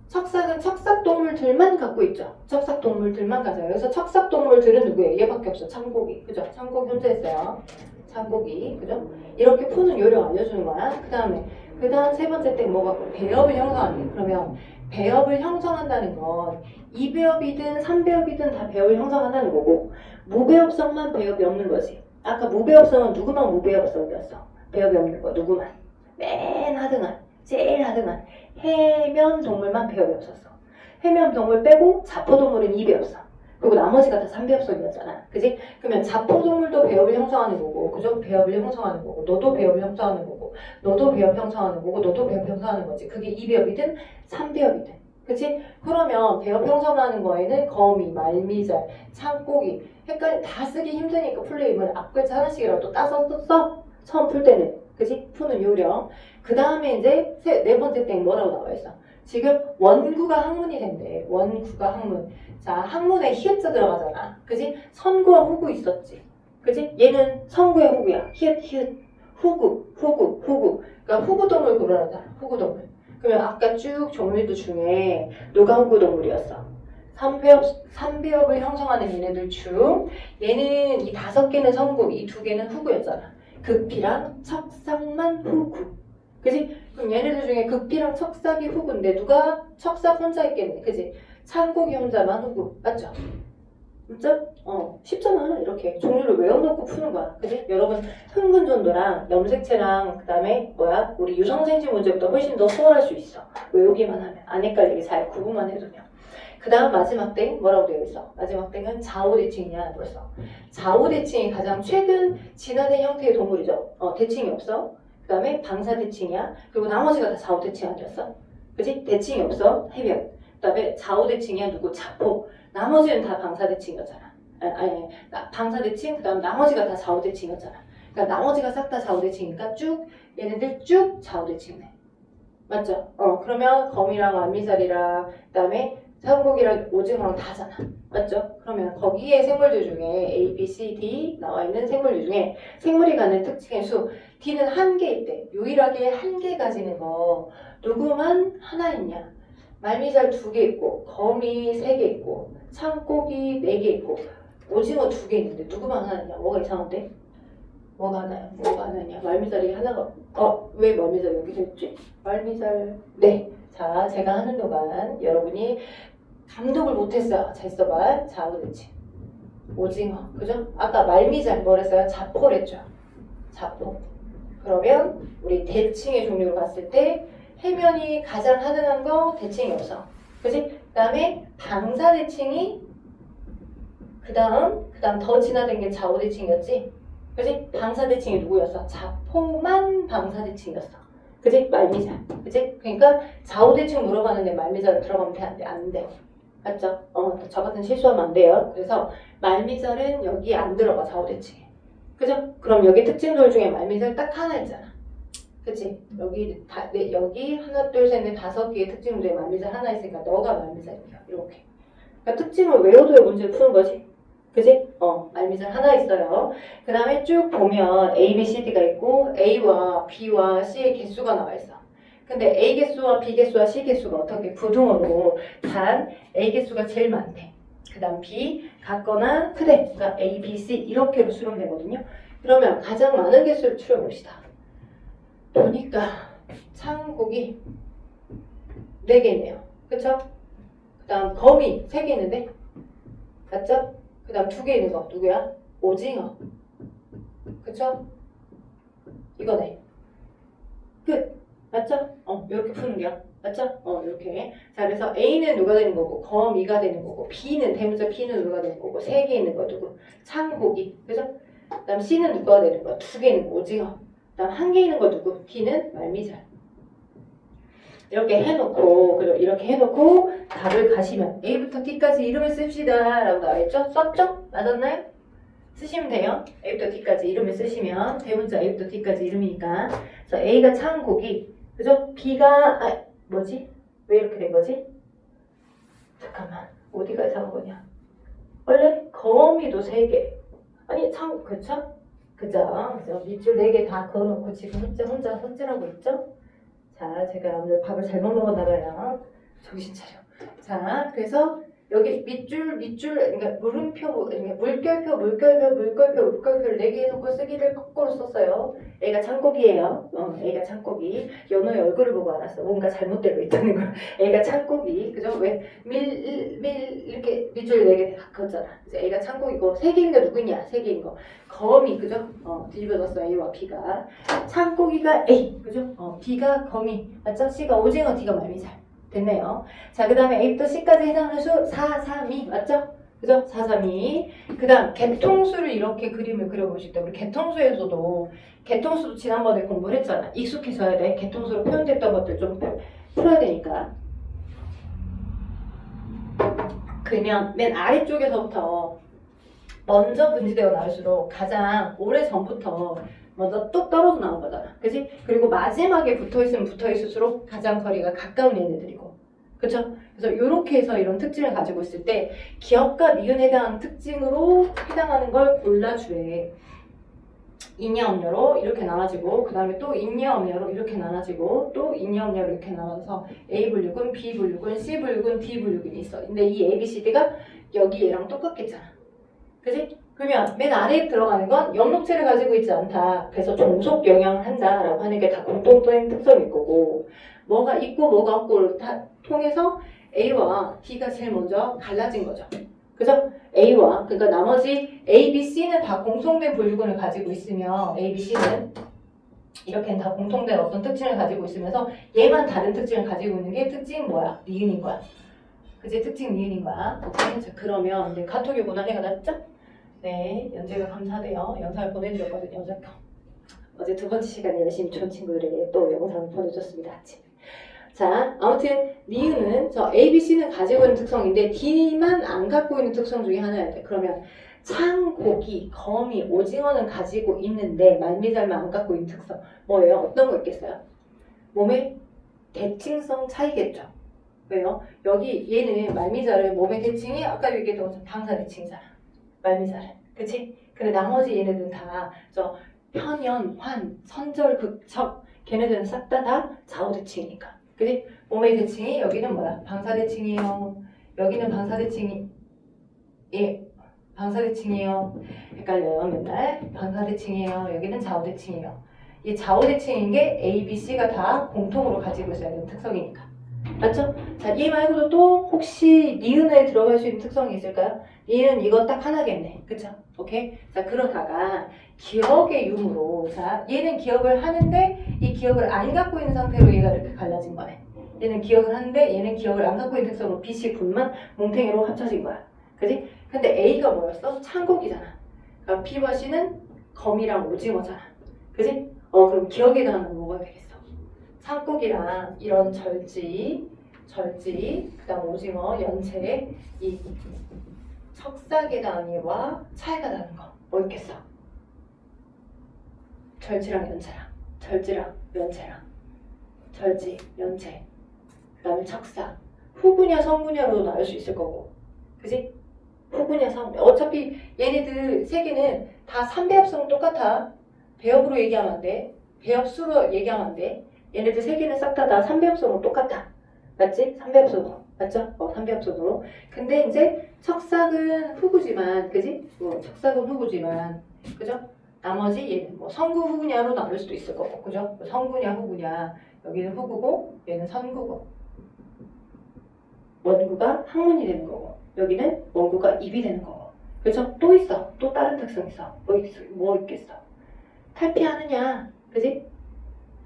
척삭은 척삭동물들만 갖고 있죠. 척삭동물들만 가져요. 그래서 척삭동물들은 누구예요? 얘밖에 없어. 참고기. 그죠? 참고기 혼자 있어요. 참고기. 그죠? 이렇게 푸는 요령 알려주는 거야. 그 다음 세 번째 땡 뭐 갖고? 배엽을 형성하는 게. 그러면 배엽을 형성한다는 건 2배엽이든 3배엽이든 다 배엽을 형성한다는 거고 무배엽성만 배엽이 없는 거지. 아까 무배엽성은 누구만 무배엽성이었어? 배엽이 없는 거 누구만? 맨 하등한, 제일 하등한 해면 동물만 배엽이 없었어. 해면 동물 빼고 자포동물은 2배엽성. 그리고 나머지가 다 3배엽성이었잖아. 그지? 그러면 자포동물도 배엽을 형성하는 거고, 그죠? 배엽을 형성하는 거고, 너도 배엽을 형성하는 거고, 너도 배엽 형성하는 거고, 너도 배엽 형성하는 거지. 그게 2배엽이든 3배엽이든. 그치? 그러면 배엽 형성하는 거에는 거미, 말미잘, 창고기, 헷갈리 다 쓰기 힘드니까 플레임은 앞글자 하나씩이라도 따서 써. 처음 풀 때는. 그치? 푸는 요령. 그 다음에 이제 네 번째 땡 뭐라고 나와 있어? 지금 원구가 항문이 된대. 원구가 항문. 자, 항문에 히읗자 들어가잖아. 그지? 선구와 후구 있었지. 그지? 얘는 선구의 후구야. 히읗. 후구. 그러니까 후구동물 고르라잖아. 후구동물. 그러면 아까 쭉 종류들 중에 누가 후구동물이었어? 3배엽을 형성하는 얘네들 중 얘는 이 5개는 선구, 이 2개는 후구였잖아. 극피랑 척삭만 후구. 그지? 그럼 얘네들 중에 극피랑 척삭이 후구인데 누가 척삭 혼자 있겠네. 그지? 창고기 혼자만 후구. 맞죠? 맞죠? 쉽잖아. 이렇게 종류를 외워놓고 푸는 거야. 그지? 여러분 흥분전도랑 염색체랑 그 다음에 우리 유성생지 문제보다 훨씬 더 수월할 수 있어. 외우기만 하면. 안 헷갈리게 잘 구분만 해두면. 그 다음 마지막 땡 뭐라고 되어 있어? 마지막 땡은 좌우대칭이냐 벌써. 좌우대칭이 가장 최근 진화된 형태의 동물이죠. 대칭이 없어. 그 다음에 방사대칭이야. 그리고 나머지가 다 좌우대칭 아니었어? 그지? 대칭이 없어. 해변. 그 다음에 좌우대칭이야 누구? 자포. 나머지는 다 방사대칭이었잖아. 방사대칭, 그 다음 나머지가 다 좌우대칭이었잖아. 그러니까 나머지가 싹 다 좌우대칭이니까 얘네들 쭉 좌우대칭이네. 맞죠? 그러면 거미랑 말미잘이랑 그 다음에 삼고기랑 오징어랑 다잖아. 맞죠? 그러면 거기에 생물들 중에 A, B, C, D 나와 있는 생물들 중에 생물이 갖는 특징의 수 D는 1개 있대. 유일하게 1개 가지는 거 누구만 하나 있냐? 말미잘 2개 있고 거미 3개 있고 창고기 4개 있고 오징어 2개 있는데 누구만 하나 있냐? 뭐가 이상한데? 뭐가 하나냐? 말미잘이 하나가 왜 말미잘 여기 됐지? 말미잘 네. 자, 제가 하는 동안 여러분이 감독을 못했어요. 잘 써봐. 좌우대칭. 오징어. 그죠? 아까 말미잘 뭐랬어요? 자포랬죠. 자포. 그러면 우리 대칭의 종류로 봤을 때 해면이 가장 하등한 거 대칭이 없어. 그지? 그 다음에 방사대칭이 그 다음 더 진화된 게 좌우대칭이었지? 그지? 방사대칭이 누구였어? 자포만 방사대칭이었어. 그지? 말미잘. 그지? 그러니까 좌우대칭 물어봤는데 말미잘 들어가면 돼? 안 돼? 안 돼. 맞죠? 저 같은 실수하면 안 돼요. 그래서 말미잘은 여기 안 들어가 좌우대칭에. 그죠? 그럼 여기 특징들 중에 말미잘 딱 하나 있잖아. 그치? 여기 하나, 둘, 셋, 넷, 5개의 특징 중에 말미잘 하나 있으니까 너가 말미잘이야. 이렇게. 그러니까 특징을 외워둬야 문제를 푸는 거지. 그지? 말미잘 하나 있어요. 그 다음에 쭉 보면 A, B, C, D가 있고 A와 B와 C의 개수가 나와 있어. 근데 A 개수와 B 개수와 C 개수가 어떻게 부등호로 단 A 개수가 제일 많대. 그 다음 B 같거나 크대. 그러니까 A, B, C 이렇게로 수렴되거든요. 그러면 가장 많은 개수를 추려봅시다. 보니까 창곡이 4개네요. 그쵸? 그 다음 거미 3개 있는데 맞죠? 그 다음 2개 있는 거 누구야? 오징어. 그쵸? 이거네. 끝. 맞죠? 이렇게 푸는 게요. 맞죠? 이렇게. 자, 그래서 A는 누가 되는 거고, 거미가 되는 거고, B는, 대문자 B는 누가 되는 거고, 3개 있는 거 누구? 창고기. 그죠? 그 다음 C는 누가 되는 거야? 2개 있는 거, 오징어. 그 다음 1개 있는 거 누구? D는 말미잘. 이렇게 해놓고, 그리고 이렇게 해놓고, 답을 가시면, A부터 D까지 이름을 씁시다. 라고 나와있죠? 썼죠? 맞았나요? 쓰시면 돼요. A부터 D까지 이름을 쓰시면, 대문자 A부터 D까지 이름이니까. 그래서 A가 창고기. 그죠? B가, 뭐지? 왜 이렇게 된 거지? 잠깐만. 어디가 이상한 거냐? 원래 거미도 3개. 아니, 그쵸? 그죠? 밑줄 4개 다 그어놓고 지금 혼자 손질하고 있죠? 자, 제가 오늘 밥을 잘못 먹었나봐요. 정신 차려. 자, 그래서 여기 밑줄, 그러니까 물음표, 그러니까 물결표를 4개 해놓고 쓰기를 거꾸로 썼어요. 애가 창고기예요. 애가 창고기. 연호의 얼굴을 보고 알았어. 뭔가 잘못되고 있다는 걸. 애가 창고기. 그죠? 왜? 이렇게 밑줄 4개 다 그었잖아. 이제 애가 창고기고, 3개인 거 누구냐? 3개인 거. 거미, 그죠? 뒤집어졌어. A와 B가. 창고기가 A, 그죠? B가 거미. 맞죠? C가 오징어, D가 말미잘. 됐네요. 자, 그 다음에 A부터 C까지 해당하는 수 4, 3, 2 맞죠? 그죠? 4, 3, 2. 그 다음 개통수를 이렇게 그림을 그려보실 때 우리 개통수에서도 지난번에 공부를 했잖아. 익숙해져야 돼. 개통수로 표현됐던 것들 좀 풀어야 되니까. 그러면 맨 아래쪽에서부터 먼저 분지되어 나올수록 가장 오래전부터 먼저 뚝 떨어져 나온 거잖아. 그치? 그리고 마지막에 붙어있으면 붙어있을수록 가장 거리가 가까운 얘네들이고. 그쵸? 그래서 이렇게 해서 이런 특징을 가지고 있을 때 기업과 니은에 대한 특징으로 해당하는 걸 골라주래. 인여 음료로 이렇게 나눠지고 그 다음에 또 인여 음료로 이렇게 나눠지고 또 인여 음료로 이렇게 나눠서 A 분류군, B 분류군, C 분류군, D 분류군이 있어. 근데 이 A, B, C, D가 여기 얘랑 똑같겠잖아. 그치? 그러면 맨 아래에 들어가는 건 영록체를 가지고 있지 않다. 그래서 종속 영향을 한다라고 하는 게 다 공통된 특성일 거고 뭐가 있고 뭐가 없고를 다 통해서 A와 D가 제일 먼저 갈라진 거죠. 그죠? A와 그러니까 나머지 A, B, C는 다 공통된 분류군을 가지고 있으며 A, B, C는 이렇게는 다 공통된 어떤 특징을 가지고 있으면서 얘만 다른 특징을 가지고 있는 게 특징 뭐야? 니은인 거야. 그치? 특징 니은인 거야. 오케이? 자, 그러면 네, 카톡이 고난이가 났죠? 네, 연재가 감사돼요. 영상을 보내드렸거든요. 어제 2번째 시간에 열심히 좋은 친구들에게 또 영상을 보내줬습니다. 아침에. 자, 아무튼 니은은 저 A, B, C는 가지고 있는 특성인데 D만 안 갖고 있는 특성 중에 하나야 돼. 그러면 창, 고기, 거미, 오징어는 가지고 있는데 말미잘만 안 갖고 있는 특성 뭐예요? 어떤 거 있겠어요? 몸의 대칭성 차이겠죠. 왜요? 여기 얘는 말미잘은 몸의 대칭이 아까 얘기했던 것처럼 방사 대칭이잖아. 말미잘은. 그치? 근데 나머지 얘네들은 다 저 편연, 환, 선절, 극척 걔네들은 싹 다 좌우 대칭이니까. 그치? 몸의 대칭이 여기는 뭐야? 방사 대칭이에요. 여기는 방사 대칭이 방사 대칭이에요. 헷갈려요 맨날. 방사 대칭이에요. 여기는 좌우 대칭이에요. 이 좌우 대칭인 게 A, B, C가 다 공통으로 가지고 있어야 되는 특성이니까. 맞죠? 자, 얘 말고도 또 혹시 니은에 들어갈 수 있는 특성이 있을까요? 니은 이거 딱 하나겠네. 그쵸? 오케이? 자, 그러다가 기억의 유무로 자, 얘는 기억을 하는데 이 기억을 안 갖고 있는 상태로 얘가 이렇게 갈라진 거네. 얘는 기억을 하는데 얘는 기억을 안 갖고 있는 특성으로 B, C 군만 뭉탱이로 합쳐진 거야. 그지? 근데 A가 뭐였어? 창고기잖아. 그러니까 B와 C는 거미랑 오징어잖아. 그지? 그럼 기억에 대한 뭐가 되겠어? 창고기랑 이런 절지, 그 다음 오징어, 연체, 이 척사계 단위와 차이가 나는 거 뭐 있겠어? 절지랑 연체랑, 절지랑 연체랑, 절지, 연체, 그 다음에 척사, 후분야, 성분야로도 나눌 수 있을 거고, 그지? 후분야, 성분야. 어차피 얘네들 세 개는 다 3배 합성은 똑같아. 배합으로 얘기하면 안 돼. 배합수로 얘기하면 안 돼. 얘네들 세 개는 싹 다 3배 합성으로 똑같아. 맞지? 3배 합성으로. 맞죠? 3배 합성으로. 근데 이제 척삭은 후구지만, 그지? 척삭은 후구지만, 그죠? 나머지 얘는 뭐 선구 후구냐로 나눌 수도 있을 거고, 그죠? 선구냐 후구냐. 여기는 후구고 얘는 선구고. 원구가 항문이 되는 거고 여기는 원구가 입이 되는 거고. 그죠? 또 있어. 또 다른 특성 있어. 뭐 있겠어? 탈피하느냐. 그지?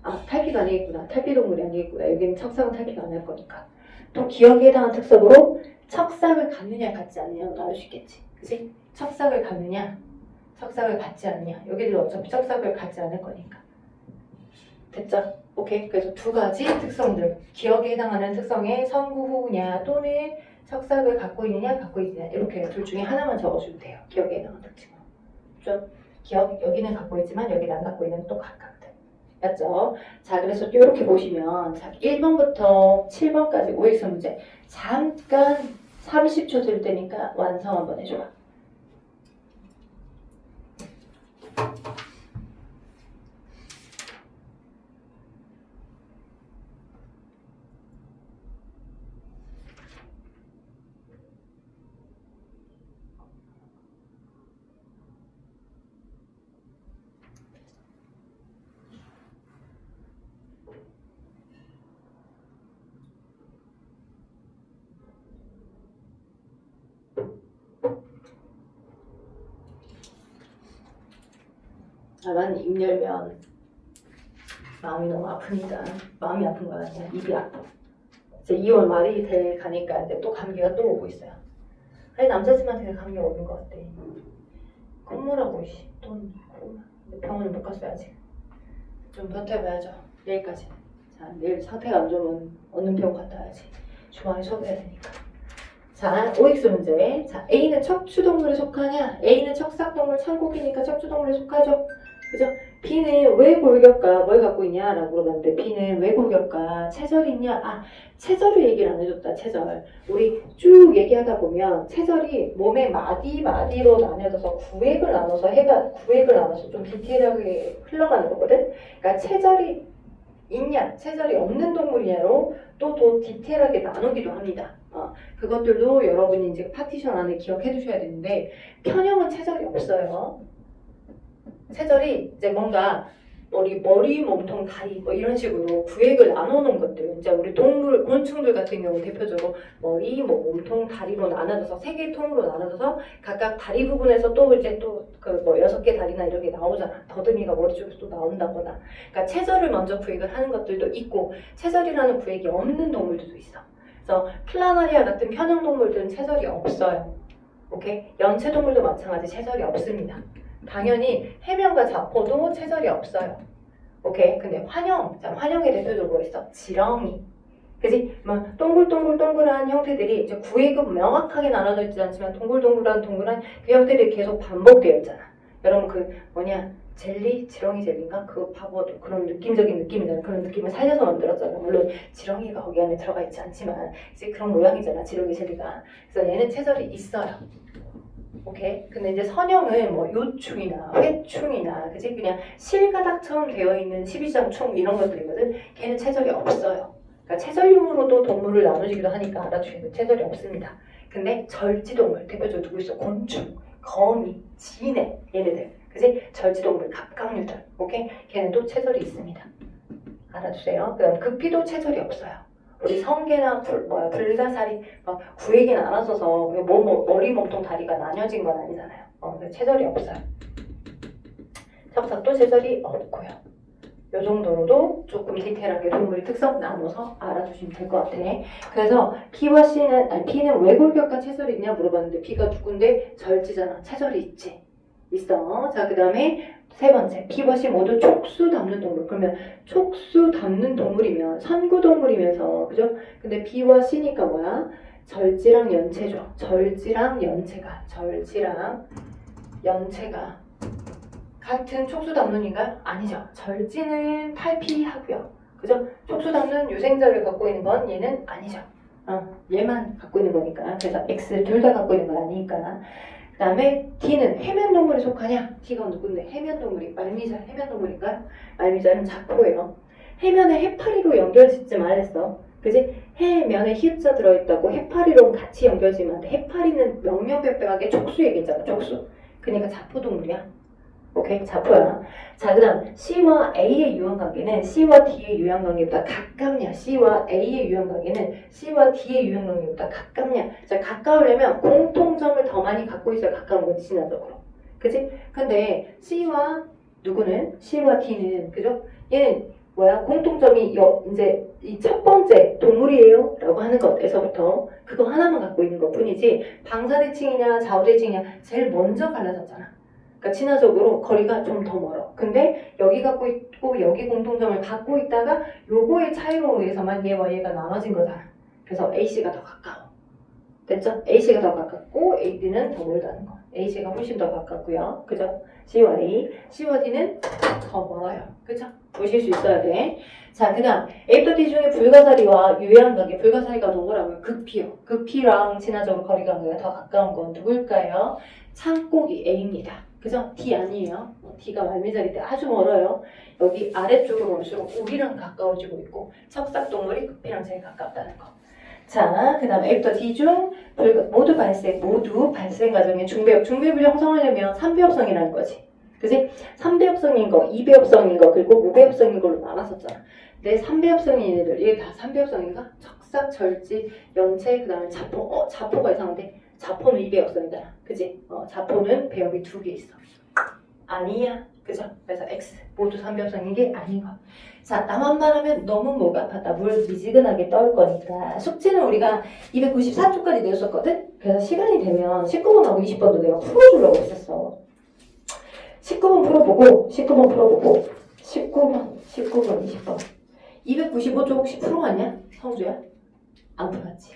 아, 탈피가 아니겠구나. 탈피 동물이 아니겠구나. 여기는 척삭은 탈피가 안 할 거니까. 또 기억에 해당한 특성으로 척삭을 갖느냐 갖지 않느냐로 나눌 수 있겠지. 그지? 척삭을 갖느냐 척삭을 갖지 않느냐. 여기도 어차피 척삭을 갖지 않을 거니까. 됐죠? 오케이. 그래서 두 가지 특성들. 기억에 해당하는 특성의 선구 후냐 또는 척삭을 갖고 있느냐 갖고 있느냐. 이렇게 둘 중에 하나만 적어주면 돼요. 기억에 해당하는 특징은. 좀 기억 여기는 갖고 있지만 여기는 안 갖고 있는 또 각각들. 맞죠? 자, 그래서 이렇게 보시면 자, 1번부터 7번까지 OX 문제 잠깐 30초 들 때니까 완성 한번 해줘봐. 나만 입 열면 마음이 너무 아픕니다. 마음이 아픈 건 아니야. 입이 아파. 이제 2월 말이 돼 가니까 이제 또 감기가 또 오고 있어요. 아니 남자친구한테 감기가 오는 것 같아. 콧물하고 또 병원을 못 갔어요 아직. 좀 버텨봐야죠. 내일까지. 자, 내일 상태가 안 좋으면 어느 병원 갔다 와야지. 주말에 수업해야 되니까. 자, OX 문제. 자, A는 척추동물에 속하냐? A는 척삭동물 창고기니까 척추동물에 속하죠. 그죠? B는 왜 골격과 뭘 갖고 있냐? 라고 물어봤는데 B는 왜 골격과 체절이 있냐? 아, 체절을 얘기를 안 해줬다. 체절. 우리 쭉 얘기하다 보면 체절이 몸의 마디로 나뉘어져서 구획을 나눠서 좀 디테일하게 흘러가는 거거든. 그러니까 체절이 있냐, 체절이 없는 동물이냐로 또 더 디테일하게 나누기도 합니다. 그것들도 여러분이 이제 파티션 안에 기억해 두셔야 되는데 편형은 체절이 없어요. 체절이 이제 뭔가 머리, 몸통, 다리 뭐 이런 식으로 구획을 나누는 것들. 이제 우리 동물, 곤충들 같은 경우 대표적으로 머리, 몸통, 다리로 나눠져서 세 개의 통으로 나눠져서 각각 다리 부분에서 또 이제 또 그 뭐 6개 다리나 이런 게 나오잖아. 더듬이가 머리 쪽에서 또 나온다거나. 그러니까 체절을 먼저 구획을 하는 것들도 있고 체절이라는 구획이 없는 동물들도 있어. 그래서 플라나리아 같은 편형 동물들은 체절이 없어요. 오케이? 연체 동물도 마찬가지 체절이 없습니다. 당연히 해면과 자포도 체절이 없어요. 오케이? 근데 환영의 대표적으로 뭐 있어? 지렁이. 그지? 뭐 동글동글한 형태들이 이제 구획은 명확하게 나눠져 있지 않지만 동글동글한 그 형태들이 계속 반복되어 있잖아. 여러분 그 젤리? 지렁이 젤리인가? 그거 봐봐도 그런 느낌적인 느낌이잖아. 그런 느낌을 살려서 만들었잖아. 물론 지렁이가 거기 안에 들어가 있지 않지만 이제 그런 모양이잖아. 지렁이 젤리가. 그래서 얘는 체절이 있어요. 오케이. 근데 이제 선형은 뭐 요충이나 회충이나 그지 그냥 실가닥처럼 되어 있는 12장충 이런 것들이거든. 걔는 체절이 없어요. 그러니까 체절용으로도 동물을 나누기도 하니까 알아주셔야 돼. 체절이 없습니다. 근데 절지동물 대표적으로 누구 있어? 곤충, 거미, 지네 얘네들. 그지? 절지동물, 갑각류들. 오케이? 걔네도 체절이 있습니다. 알아주세요. 그다음 급비도 체절이 없어요. 우리 성게나 불가사리 구획이 나눠져서 머리, 몸통, 다리가 나뉘어진 건 아니잖아요. 체절이 없어요. 척삭도 체절이 없고요. 이 정도로도 조금 디테일하게 동물의 특성 나눠서 알아두시면 될 것 같아. 그래서 B와 B는 왜 골격과 체절이 있냐 물어봤는데 B가 누군데? 절지잖아. 체절이 있지. 있어. 자, 그 다음에 세 번째, B와 C 모두 촉수 담는 동물. 그러면 촉수 담는 동물이면 선구 동물이면서 그죠? 근데 B와 C니까 뭐야? 절지랑 연체죠. 절지랑 연체가 같은 촉수 담는인가? 아니죠. 절지는 탈피하고요. 그죠? 촉수 담는 유생자를 갖고 있는 건 얘는 아니죠. 얘만 갖고 있는 거니까. 그래서 X 둘 다 갖고 있는 건 아니니까. 그 다음에 T는 해면동물에 속하냐? T가 누군데? 해면동물이 말미잘 해면동물인가요? 말미잘은 자포예요. 해면에 해파리로 연결짓지 말랬어. 그지? 해면에 히읗자 들어있다고 해파리로 같이 연결지면 안 돼. 해파리는 명명백백하게 촉수 얘기잖아. 촉수. 그러니까 자포동물이야. 오케이, 자포야. 자, 그 다음 C와 A의 유형관계는 C와 D의 유형관계보다 가깝냐? C와 A의 유형관계는 C와 D의 유형관계보다 가깝냐? 자, 가까우려면 공통점을 더 많이 갖고 있어야 가까운 거지, 진화적으로. 그치? 근데 C와 누구는? C와 D는, 그죠? 얘는 뭐야? 공통점이 이제 이 첫 번째 동물이에요? 라고 하는 것에서부터 그거 하나만 갖고 있는 것 뿐이지 방사대칭이냐 좌우대칭이냐 제일 먼저 갈라졌잖아. 그러니까 진화적으로 거리가 좀 더 멀어. 근데 여기 갖고 있고 여기 공통점을 갖고 있다가 요거의 차이로 의해서만 얘와 얘가 나눠진 거잖아. 그래서 AC가 더 가까워. 됐죠? AC가 더 가깝고 AD는 더 멀다는 거. AC가 훨씬 더 가깝고요. 그죠? C와 A, C와 D는 더 멀어요. 그죠? 보실 수 있어야 돼. 자, 그 다음 A부터 D 중에 불가사리와 유해한관계. 불가사리가 누구라고요? 극피요. 극피랑 진화적으로 거리가 더 가까운 건 누굴까요? 창고기 A입니다. 그죠? D 아니에요. D가 말미잘일 때 아주 멀어요. 여기 아래쪽으로 올수록 우리랑 가까워지고 있고 척삭동물이 극피랑 제일 가깝다는 거. 자, 그 다음에 A부터 D 중 모두 발생 과정의 중배합을 형성하려면 3배합성이라는 거지. 그지? 3배합성인 거, 2배합성인 거, 그리고 무배합성인 걸로 나눴었잖아. 내 3배합성인 얘들, 얘 다 3배합성인가? 척삭, 절지, 연체, 그 다음에 자포. 자포가 이상한데? 자포는 2배합성이잖아. 그지? 자포는 배합이 2개 있어. 아니야. 그죠? 그래서 X 모두 3배합성인 게 아닌 거. 자, 나만 말하면 너무 목 아팠다. 물 미지근하게 떠올 거니까. 숙제는 우리가 294쪽까지 내줬었거든? 그래서 시간이 되면 19번하고 20번도 내가 풀어주려고 했었어. 19번 풀어보고, 19번, 20번. 295쪽 혹시 풀어봤냐? 성주야? 안 풀어봤지?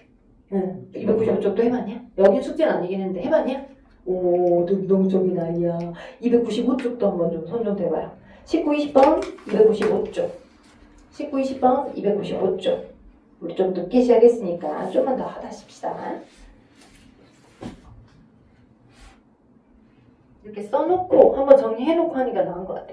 응. 295쪽도 해봤냐? 여긴 숙제는 아니긴 했는데 해봤냐? 오, 능동적인 아이야. 295쪽도 한번 좀 손 좀 대봐요. 19, 20번, 295쪽. 19, 20번, 295쪽. 우리 좀 늦게 시작했으니까 좀만 더 하다 싶시다. 이렇게 써놓고 한번 정리해놓고 하니까 나은 것 같아.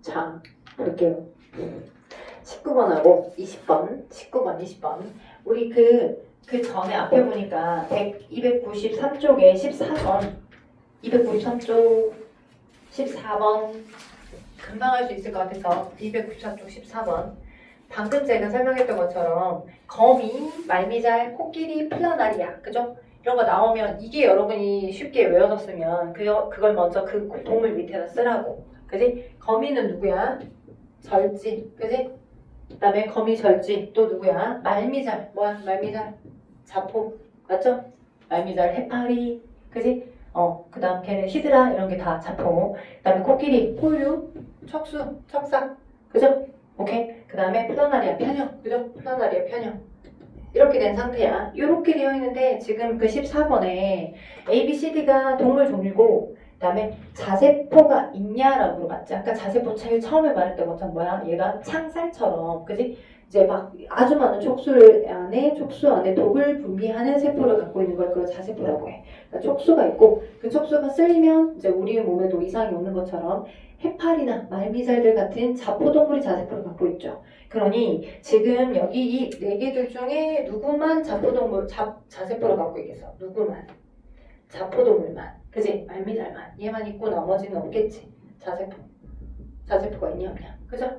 자, 볼게요. 19번하고 20번, 19번, 20번. 우리 그 전에 앞에 보니까 293쪽에 14번, 293쪽 14번 금방 할 수 있을 것 같아서 294쪽 14번. 방금 제가 설명했던 것처럼 거미, 말미잘, 코끼리, 플라나리아, 그죠? 이런 거 나오면 이게 여러분이 쉽게 외워졌으면 그걸 먼저 그 동물 밑에다 쓰라고. 그지? 거미는 누구야? 절지. 그지? 그 다음에 거미 절지. 또 누구야? 말미잘. 뭐야? 말미잘. 자포. 맞죠? 말미잘, 해파리. 그지? 그 다음 걔는 히드라. 이런 게 다 자포. 그 다음에 코끼리, 포유, 척수, 척삭. 그죠? 오케이? 그 다음에 플라나리아, 편형. 그죠? 플라나리아, 편형. 이렇게 된 상태야. 이렇게 되어 있는데 지금 그 14번에 A, B, C, D가 동물 종류고 그 다음에 자세포가 있냐라고 물어봤지. 아까 자세포 제일 처음에 말했던 것처럼 뭐야? 얘가 창살처럼, 그지? 이제 막 아주 많은 촉수 안에 독을 분비하는 세포를 갖고 있는 걸 그걸 자세포라고 해. 그러니까 촉수가 있고 그 촉수가 쓸리면 이제 우리 몸에도 이상이 오는 것처럼 해파리나 말미잘들 같은 자포동물이 자세포를 갖고 있죠. 그러니 지금 여기 이 네 개들 중에 누구만 자포동물, 자세포를 갖고 있겠어? 누구만? 자포동물만. 그지? 말미잘만. 얘만 있고 나머지는 없겠지. 자세포가 있냐 없냐. 그죠?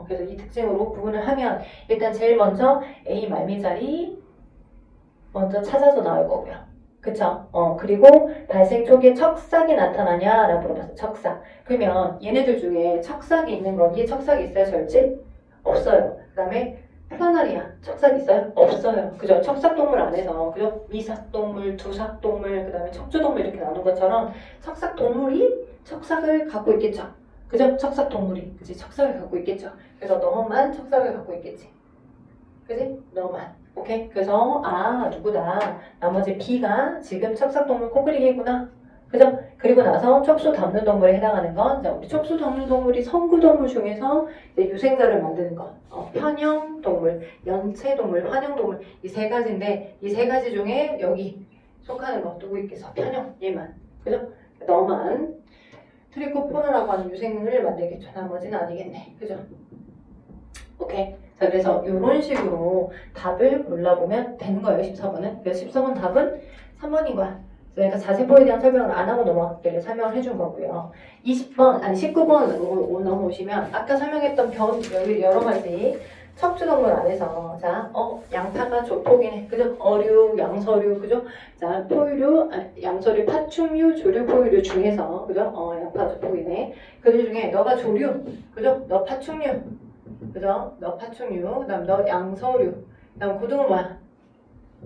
그래서 이 특징으로 구분을 하면 일단 제일 먼저 A 말미잘이 먼저 찾아서 나올 거고요. 그쵸? 그리고 발생 초기에 척삭이 나타나냐? 라고 물어봤어요. 척삭. 그러면 얘네들 중에 척삭이 있는 건 이게 척삭이 있어요? 절제? 없어요. 그 다음에 플라나리아 척삭 있어요? 없어요. 그죠? 척삭동물 안에서 그죠? 미삭동물, 두삭동물, 그 다음에 척추동물 이렇게 나눈 것처럼 척삭동물이 척삭을 갖고 있겠죠. 그죠? 척삭동물이 그치? 척삭을 갖고 있겠죠. 그래서 너만 척삭을 갖고 있겠지. 그지? 너만. 오케이? 그래서 누구다. 나머지 B가 지금 척삭동물 코끼리겠구나. 그죠? 그리고 나서 척수 담는 동물에 해당하는 건 우리 척수 담는 동물이 성구동물 중에서 이제 유생자를 만드는 것. 편형 동물, 연체 동물, 환형 동물 이 세 가지인데 이 세 가지 중에 여기 속하는 거 누구 있겠어? 편형 얘만. 그죠? 너만 트리코포나라고 하는 유생을 만들겠죠. 나머지는 아니겠네. 그죠? 오케이. 자, 그래서 이런 식으로 답을 골라보면 되는 거예요, 14번은. 그래서 14번 답은 3번인 거야. 그러니까 자세포에 대한 설명을 안 하고 넘어갔길래 설명을 해준 거고요. 20번, 아니 19번 넘어오시면 아까 설명했던 여기 여러 가지 척추동물 안에서 자, 양파가 조폭이네. 그죠? 어류, 양서류, 그죠? 자, 포유류, 양서류, 파충류, 조류, 포유류 중에서 그죠? 양파 조폭이네. 그 중에 너가 조류, 그죠? 너 파충류, 그죠? 너 파충류, 그다음 너 양서류, 그다음 고등어 뭐야?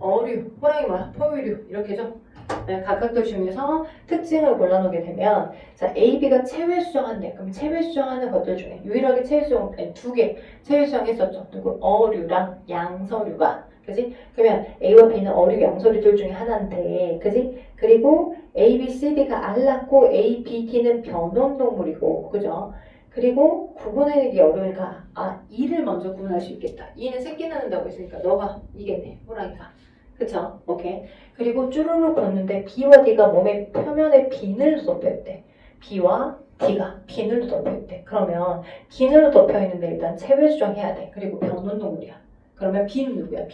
어류, 호랑이 뭐야? 포유류 이렇게죠. 네, 각각들 중에서 특징을 골라놓게 되면 자 A, B가 체외 수정한대. 그럼 체외 수정하는 것들 중에 유일하게 체외 수정 두 개 체외 수정했었죠. 누구? 어류랑 양서류가. 그지? 그러면 A와 B는 어류, 양서류들 중에 하나인데, 그지? 그리고 A, B, C, D가 알랐고 A, B, D는 변온동물이고, 그죠? 그리고 구분해내기 어려우니까 E를 먼저 구분할 수 있겠다. E는 새끼 낳는다고 했으니까 너가 이겠네, 호랑이가. 그쵸? 오케이. 그리고 쭈루룩 걷는데 B와 D가 몸의 표면에 비늘로 덮여있대. B와 D가 비늘로 덮여있대. 그러면 비늘로 덮여있는데 일단 체외 수정해야 돼. 그리고 변온동물이야. 그러면 B는 누구야?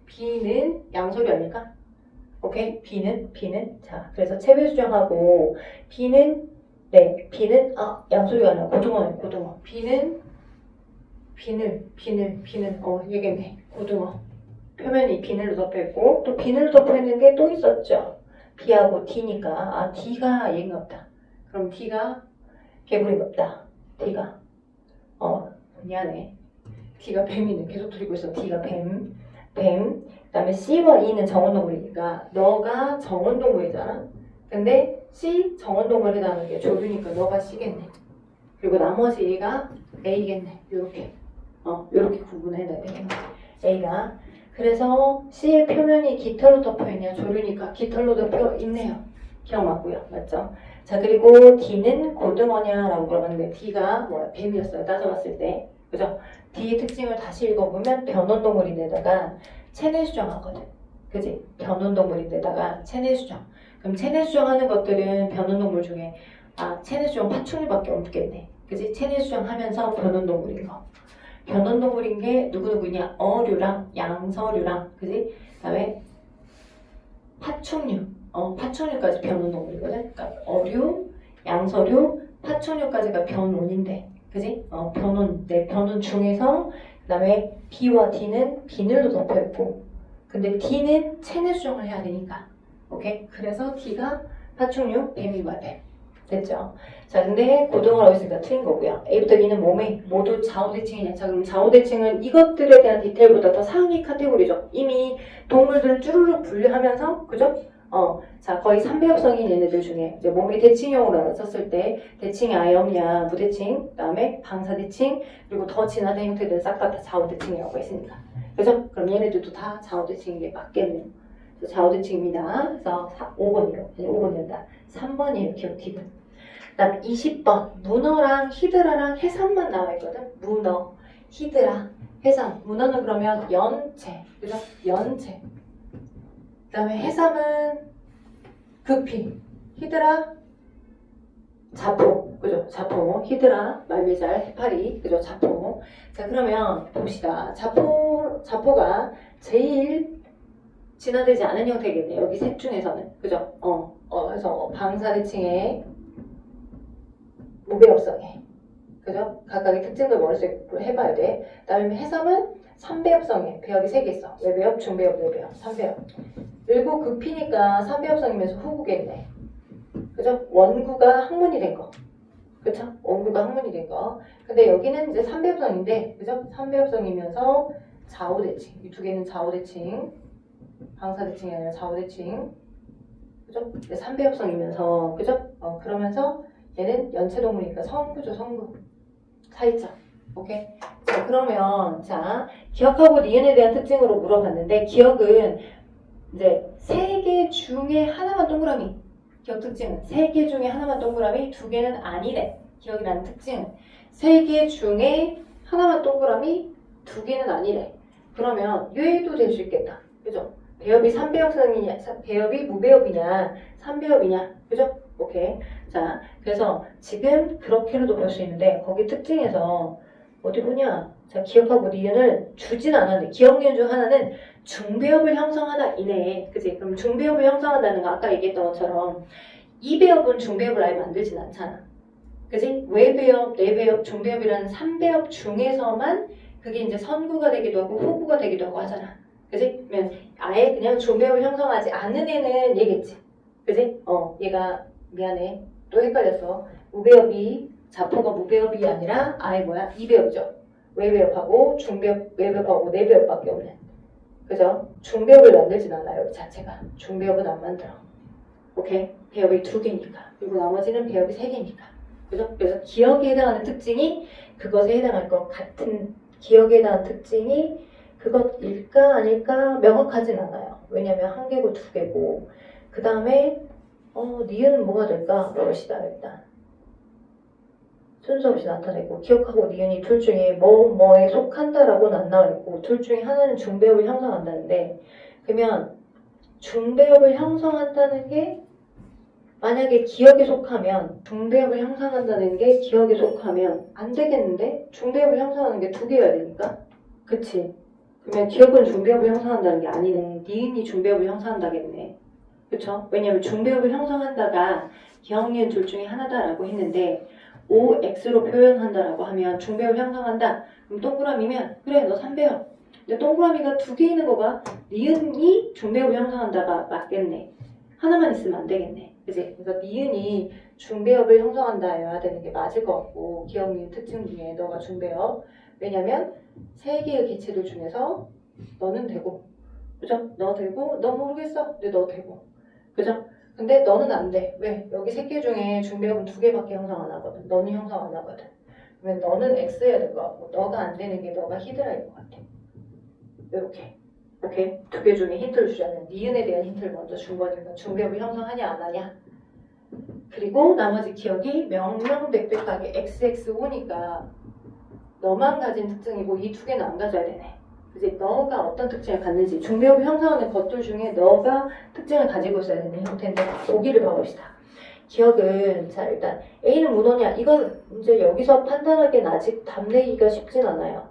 B는 양서류 아닐까? 오케이? B는 자, 그래서 체외 수정하고 B는 양서류가 아니라 고등어. B는 비늘 얘겠네. 고등어. 표면이 비늘로 덮여있고 또 비늘로 덮여있는 게 또 있었죠. B하고 D니까 D가 얘인가 보다. 그럼 D가 개구리인가 보다. D가 미안해. D가 뱀이네. 계속 들리고 있어. D가 뱀. 그 다음에 C와 E는 정원동물이니까 너가 정원동물이잖아. 근데 C 정원동물이라는 게 조류니까 너가 C겠네. 그리고 나머지 A가 A겠네. 요렇게 구분해야 되겠네. A가 그래서 C의 표면이 깃털로 덮여있냐 조류니까 깃털로 덮여있네요. 기억 맞고요. 맞죠? 자, 그리고 D는 고등어냐라고 물어봤는데 D가 뭐야? 뱀이었어요. 따져봤을 때. 그죠? D의 특징을 다시 읽어보면 변온동물인데다가 체내 수정하거든. 그지? 변온동물인데다가 체내 수정. 그럼 체내 수정하는 것들은 변온동물 중에 체내 수정 파충류밖에 없겠네. 그지? 체내 수정하면서 변온동물인 거. 변온동물인 게 누구누구냐? 어류랑 양서류랑, 그지? 그 다음에 파충류. 파충류까지 변온동물이거든. 그러니까 어류, 양서류, 파충류까지가 변온인데, 그지? 변온 중에서 그 다음에 B와 D는 비늘로 덮여있고, 근데 D는 체내 수정을 해야 되니까, 오케이? 그래서 D가 파충류, 뱀이고요, 뱀. 됐죠? 자, 근데 고등어라고 했으니까 틀린 거고요. A부터 E는 몸에 모두 좌우대칭이냐? 자, 그럼 좌우대칭은 이것들에 대한 디테일보다 더 상위 카테고리죠. 이미 동물들을 쭈루룩 분류하면서, 그죠? 자, 거의 3배합성인 얘네들 중에 이제 몸의 대칭형으로 썼을 때 대칭이 아예 없냐, 무대칭, 그 다음에 방사대칭, 그리고 더 진화된 형태들은 싹 다 좌우대칭이라고 했으니까. 그죠? 그럼 얘네들도 다 좌우대칭인 게 맞겠네요. 좌우대칭입니다. 그래서 5번이요. 5번이었다. 3번이에요. 기억팁은. 그 다음 20번. 문어랑 히드라랑 해삼만 나와있거든. 문어, 히드라, 해삼. 문어는 그러면 연체. 그죠? 연체. 그 다음에 해삼은 극피. 히드라, 자포. 그죠? 자포. 히드라, 말미잘, 해파리. 그죠? 자포. 자, 그러면 봅시다. 자포가 제일 진화되지 않은 형태겠네. 여기 셋 중에서는. 그죠? 그래서 방사대칭의 무배합성에. 그죠? 각각의 특징을 머릿속에 해봐야 돼. 그 다음에 해삼은 3배합성에. 배합이 3개 있어. 외배합, 중배합, 내배합. 3배합. 일곱 극피니까 3배합성이면서 후구겠네. 그죠? 원구가 항문이 된 거. 그쵸? 원구가 항문이 된 거. 근데 여기는 이제 3배합성인데, 그죠? 3배합성이면서 좌우대칭. 이 두 개는 좌우대칭. 방사대칭이 아니라 좌우대칭. 그죠? 3배합성이면서, 그죠? 그러면서 얘는 연체동물이니까 성구죠, 성구. 차이점. 오케이? 자, 그러면, 자, 기억하고 니은에 대한 특징으로 물어봤는데, 기억은 이제 3개 중에 하나만 동그라미. 기억 특징은 3개 중에 하나만 동그라미, 2개는 아니래. 기억이라는 특징은 3개 중에 하나만 동그라미, 2개는 아니래. 그러면 얘도 될 수 있겠다. 그죠? 배합이 3배합성이냐, 배합이 무배합이냐, 3배합이냐, 그죠? 오케이. 자, 그래서 지금 그렇게로도 볼 수 있는데, 거기 특징에서, 어디 보냐? 자, 기억하고 니은을 주진 않았는데 기억 니은 중 하나는 중배엽을 형성하다 이네. 그치? 그럼 중배엽을 형성한다는 거 아까 얘기했던 것처럼 이 배엽은 중배엽을 아예 만들진 않잖아. 그치? 외배엽, 내배엽, 중배엽이라는 3배엽 중에서만 그게 이제 선구가 되기도 하고 후구가 되기도 하고 하잖아. 그치? 그러면 아예 그냥 중배엽을 형성하지 않는 애는 얘겠지. 그치? 얘가 미안해. 또 헷갈렸어. 우배엽이 자포가 무배엽이 아니라 아예 뭐야? 이배엽이죠. 외배엽하고 중배엽, 외배엽하고 내배엽밖에 없는. 그죠? 중배엽을 만들진 않아요. 여기 자체가. 중배엽은 안 만들어. 오케이? 배엽이 2개니까. 그리고 나머지는 배엽이 3개니까. 그죠? 그래서 기억에 해당하는 특징이 그것에 해당할 것 같은 기억에 해당하는 특징이 그것일까 아닐까 명확하진 않아요. 왜냐면 1개고 2개고 그 다음에 니은은 뭐가 될까? 봅시다 일단. 순서 없이 나타내고 기억하고 니은이 둘 중에 뭐에 속한다라고는 안 나와있고 둘 중에 하나는 중배엽을 형성한다는데 그러면 중배엽을 형성한다는 게 만약에 기억에 속하면 중배엽을 형성한다는 게 기억에 속하면 안 되겠는데? 중배엽을 형성하는 게 2개여야 되니까? 그치? 그러면 기억은 중배엽을 형성한다는 게 아니네. 니은이 중배엽을 형성한다겠네. 그쵸? 왜냐면 중배엽을 형성한다가 기억, 니은 둘 중에 하나다라고 했는데 OX로 표현한다라고 하면 중배엽을 형성한다. 그럼 동그라미면 그래 너 3배엽. 근데 동그라미가 2개 있는 거가 니은이 중배엽을 형성한다가 맞겠네. 하나만 있으면 안 되겠네. 그치? 그래서 니은이 중배엽을 형성한다여야 되는 게 맞을 것 같고 기억, 니은 특징 중에 너가 중배엽. 왜냐면 3개의 개체들 중에서 너는 되고 그죠? 너 되고 너 모르겠어. 근데 너 되고 그죠? 근데 너는 안 돼. 왜? 여기 3개 중에 중배엽은 2개밖에 형성 안 하거든. 너는 형성 안 하거든. 그러면 너는 X여야 될 것 같고 너가 안 되는 게 너가 히드라일 것 같아. 이렇게. 오케이? 2개 중에 힌트를 주자면 니은에 대한 힌트를 먼저 준 거니까 중배엽을 형성하냐 안 하냐. 그리고 나머지 기억이 명명백백하게 XXO니까 너만 가진 특징이고 이 2개는 안 가져야 되네. 그치? 너가 어떤 특징을 갖는지 중배엽을 형성하는 것들 중에 너가 특징을 가지고 있어야 되는 형태인데 보기를 봐봅시다. 기억은 자 일단 A는 문어냐 이건 이제 여기서 판단하기엔 아직 답 내기가 쉽진 않아요.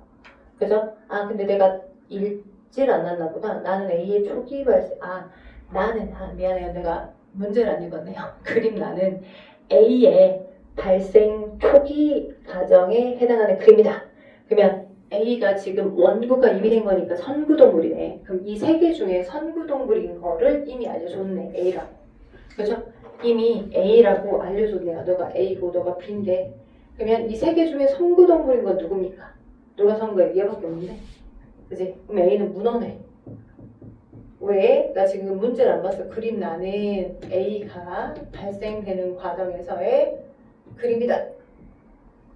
그죠? 아 근데 내가 읽질 않았나 보다. 나는 A의 초기 발생 미안해요. 내가 문제를 안 읽었네요. 그림 나는 A의 발생 초기 과정에 해당하는 그림이다. 그러면 A가 지금 원구가 이미 된 거니까 선구동물이네. 그럼 이 3개 중에 선구동물인 거를 이미 알려줬네. A라고. 그죠? 이미 A라고 알려줬네요. 너가 A고 너가 B인데 그러면 이 3개 중에 선구동물인 건 누굽니까? 누가 선구해? 얘밖에 없는데? 그지? 그럼 A는 문어네. 왜? 나 지금 문제를 안 봤어. 그림 나는 A가 발생되는 과정에서의 그림이다.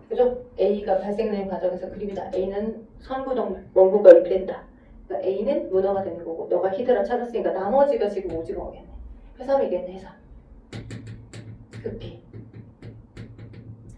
그죠? A가 발생되는 과정에서 그림이다. A는 선구동물, 원구가 이렇게 된다. 그러니까 A는 문어가 되는 거고 너가 히드라 찾았으니까 나머지가 지금 오징어겠네. 해삼이겠네. 해삼. 급히.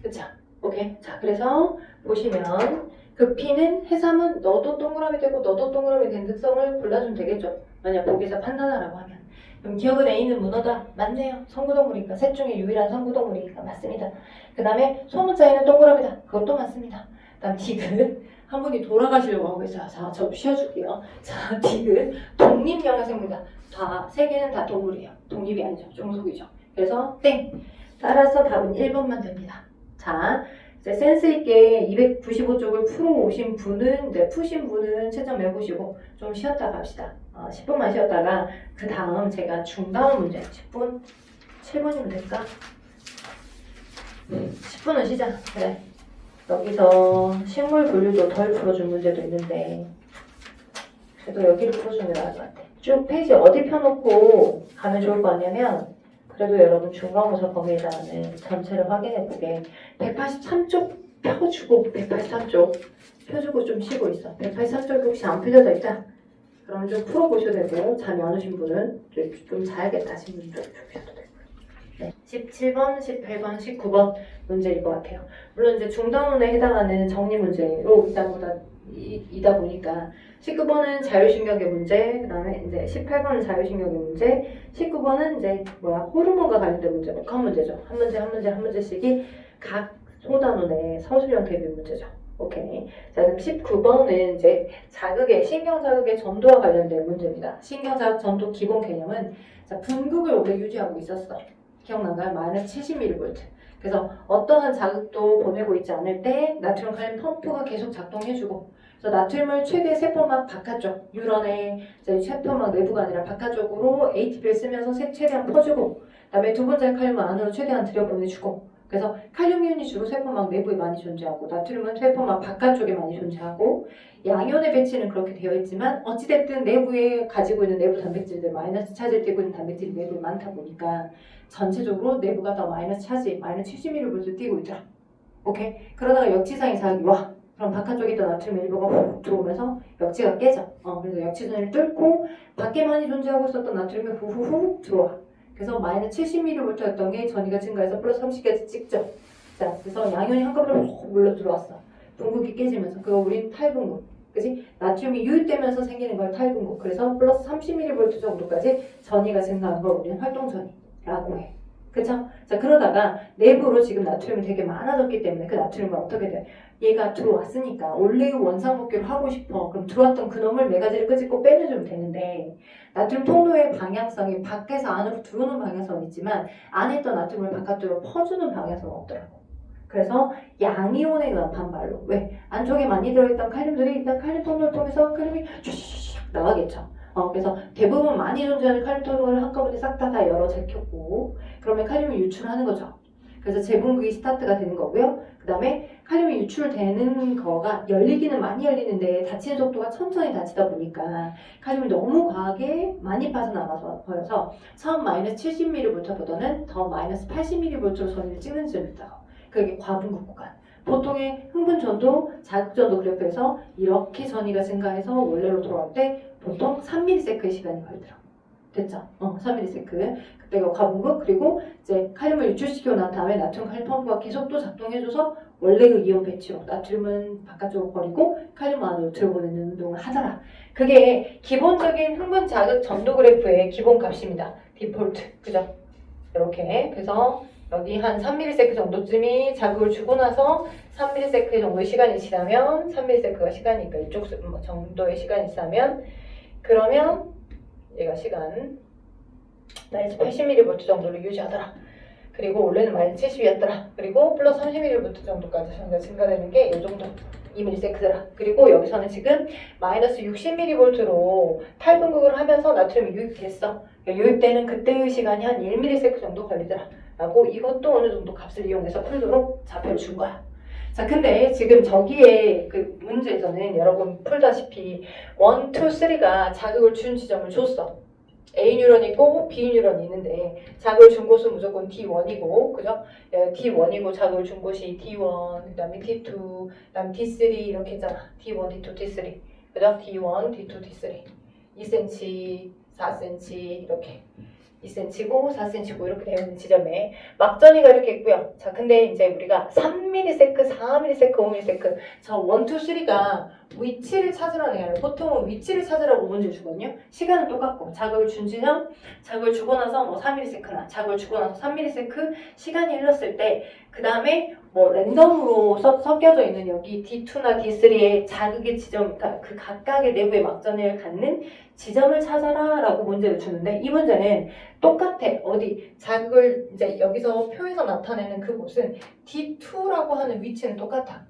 그쵸? 오케이. 자, 그래서 보시면 급히는 해삼은 너도 동그라미 되고 너도 동그라미 된 특성을 골라주면 되겠죠. 만약 거기서 판단하라고 하면. 그럼 기억은 A는 문어다. 맞네요. 선구동물이니까. 셋 중에 유일한 선구동물이니까 맞습니다. 그 다음에 소문자에는 동그라미다. 그것도 맞습니다. 그 다음 디귿. 한 분이 돌아가시려고 하고 있어요. 자, 저 쉬어줄게요. 자, 디귿. 독립영양생물이다. 다, 3개는 다 동물이에요. 독립이 아니죠. 종속이죠. 그래서 땡. 따라서 답은 1번만 됩니다. 자, 이제 센스있게 295쪽을 풀어오신 분은, 푸신 분은 채점 해보시고 좀 쉬었다 갑시다. 10분만 쉬었다가 그 다음 제가 중다운 문제 10분? 7분이면 될까? 10분은 쉬자. 그래. 여기서 식물 분류도 덜 풀어준 문제도 있는데 그래도 여기를 풀어주면 나을 것 같아. 쭉 페이지 어디 펴놓고 가면 좋을 것 같냐면 그래도 여러분 중간고사 범위에다가는 전체를 확인해보게 183쪽 펴주고 183쪽 펴주고 좀 쉬고 있어. 183쪽이 혹시 안 풀려져 있다? 그러면 좀 풀어보셔도 되고 잠이 안 오신 분은 좀 자야겠다 하신 분은 좀 펴셔도 되고. 네. 17번, 18번, 19번 문제일 것 같아요. 물론 이제 중단원에 해당하는 정리 문제로 이다 보니까 19번은 자율신경계 문제, 그 다음에 이제 18번은 자율신경계 문제, 19번은 이제 호르몬과 관련된 문제, 한 문제죠. 한 문제씩이 각 소단원의 서술형 대비 문제죠. 오케이. 자, 그럼 19번은 이제 자극의, 신경자극의 전도와 관련된 문제입니다. 신경자극 전도 기본 개념은, 자, 분극을 오래 유지하고 있었어. 기억나가요? 마이너스 70mV. 그래서 어떠한 자극도 보내고 있지 않을 때 나트륨 칼륨 펌프가 계속 작동해주고, 그래서 나트륨을 최대 세포막 바깥쪽, 뉴런의 세포막 내부가 아니라 바깥쪽으로 ATP를 쓰면서 최대한 퍼주고, 그 다음에 두 번째 칼륨은 안으로 최대한 들여보내주고, 그래서 칼륨이온이 주로 세포막 내부에 많이 존재하고, 나트륨은 세포막 바깥쪽에 많이 존재하고, 양이온의 배치는 그렇게 되어 있지만 어찌됐든 내부에 가지고 있는 내부 단백질들, 마이너스 차지를 띠고 있는 단백질이 내부에 많다 보니까 전체적으로 내부가 더 마이너스 차지, 마이너스 70mV 띄고 있더라. 오케이? 그러다가 역지상이 자극이 와. 그럼 바깥쪽에 있던 나트륨 일부가 훅 들어오면서 역지가 깨져. 그래서 역지선을 뚫고 밖에 많이 존재하고 있었던 나트륨이 후후후 들어와. 그래서 마이너스 70mV였던 게 전이가 증가해서 플러스 30까지 찍죠. 자, 그래서 양이온이 한꺼번에 훅 물러 들어왔어. 분극이 깨지면서. 그거 우린 탈분극. 그지? 나트륨이 유입되면서 생기는 걸 탈분극. 그래서 플러스 30mV 정도까지 전이가 증가하는 걸 우리는 활동전이라고 해. 그쵸? 자, 그러다가 내부로 지금 나트륨이 되게 많아졌기 때문에 그 나트륨을 어떻게 돼? 얘가 들어왔으니까 원래의 원상복귀를 하고 싶어. 그럼 들어왔던 그놈을 네 가지를 끄집고 빼내주면 되는데, 나트륨 통로의 방향성이 밖에서 안으로 들어오는 방향성은 있지만 안에 있던 나트륨을 바깥으로 퍼주는 방향성은 없더라고. 그래서 양이온에 의한 반발로, 왜? 안쪽에 많이 들어있던 칼륨들이 일단 칼륨 통로를 통해서 칼륨이 슉슉슉 나가겠죠. 그래서 대부분 많이 존재하는 칼륨 통로를 한꺼번에 싹 다 열어 제꼈고, 그러면 칼륨을 유출하는 거죠. 그래서 재분극이 스타트가 되는 거고요. 그 다음에 칼륨이 유출되는 거가 열리기는 많이 열리는데 닫히는 속도가 천천히 닫히다 보니까 칼륨이 너무 과하게 많이 빠져나가서 버려서 처음 마이너스 70mV보다는 더 마이너스 80mV로 전위를 찍는 지점이 있다고. 그게 과분극 구간. 보통의 흥분전도, 자극전도 그래프에서 이렇게 전위가 증가해서 원래로 돌아올 때 보통 3ms의 시간이 걸리더라고. 됐죠? 3ms. 그때가 과분극. 그리고 이제 칼륨을 유출시키고 난 다음에 나트륨 칼륨 펌프가 계속 또 작동해줘서 원래의 이온 배치로 나트륨은 바깥쪽으로 버리고 칼륨 안으로 들어보내는 운동을 하더라. 그게 기본적인 흥분 자극 전도 그래프의 기본 값입니다. 디폴트. 그죠? 이렇게. 그래서 여기 한 3ms 정도쯤이 자극을 주고 나서 3ms 정도의 시간이 지나면 3ms가 시간이니까 이쪽 정도의 시간이 지나면 그러면 얘가 시간 마이너스 80mV 정도를 유지하더라. 그리고 원래는 마이너스 70이었더라. 그리고 플러스 30mV 정도까지 증가되는 게 이 정도 2ms더라. 그리고 여기서는 지금 마이너스 60mV로 탈분극을 하면서 나트륨이 유입됐어. 유입되는 그때의 시간이 한 1ms 정도 걸리더라. 라고 이것도 어느 정도 값을 이용해서 풀도록 좌표를 준 거야. 자, 근데 지금 저기에 그 문제에서는 여러분 풀다시피 1, 2, 3가 자극을 준 지점을 줬어. A 뉴런이 있고 B 뉴런이 있는데 자극을 준 곳은 무조건 D1이고, 그죠? D1이고 자극을 준 곳이 D1, 그 다음에 D2, 그 다음에 D3 이렇게 했잖아. D1, D2, D3. 그죠? D1, D2, D3. 2cm, 4cm 이렇게. 2cm고 4cm고 이렇게 되어 있는 지점에 막전이가 이렇게 있고요. 자, 근데 이제 우리가 3ms, 4ms, 5ms 저 1, 2, 3가 위치를 찾으라는 게 아니라 보통은 위치를 찾으라고 문제를 주거든요. 시간은 똑같고 자극을 준 지점, 자극을 주고 나서 뭐 4ms나 자극을 주고 나서 3ms 시간이 흘렀을 때 그 다음에 뭐 랜덤으로 섞여져 있는 여기 D2나 D3의 자극의 지점, 그러니까 그 각각의 내부의 막전을 갖는 지점을 찾아라 라고 문제를 주는데, 이 문제는 똑같아. 어디 자극을 이제 여기서 표에서 나타내는 그곳은 D2라고 하는 위치는 똑같아.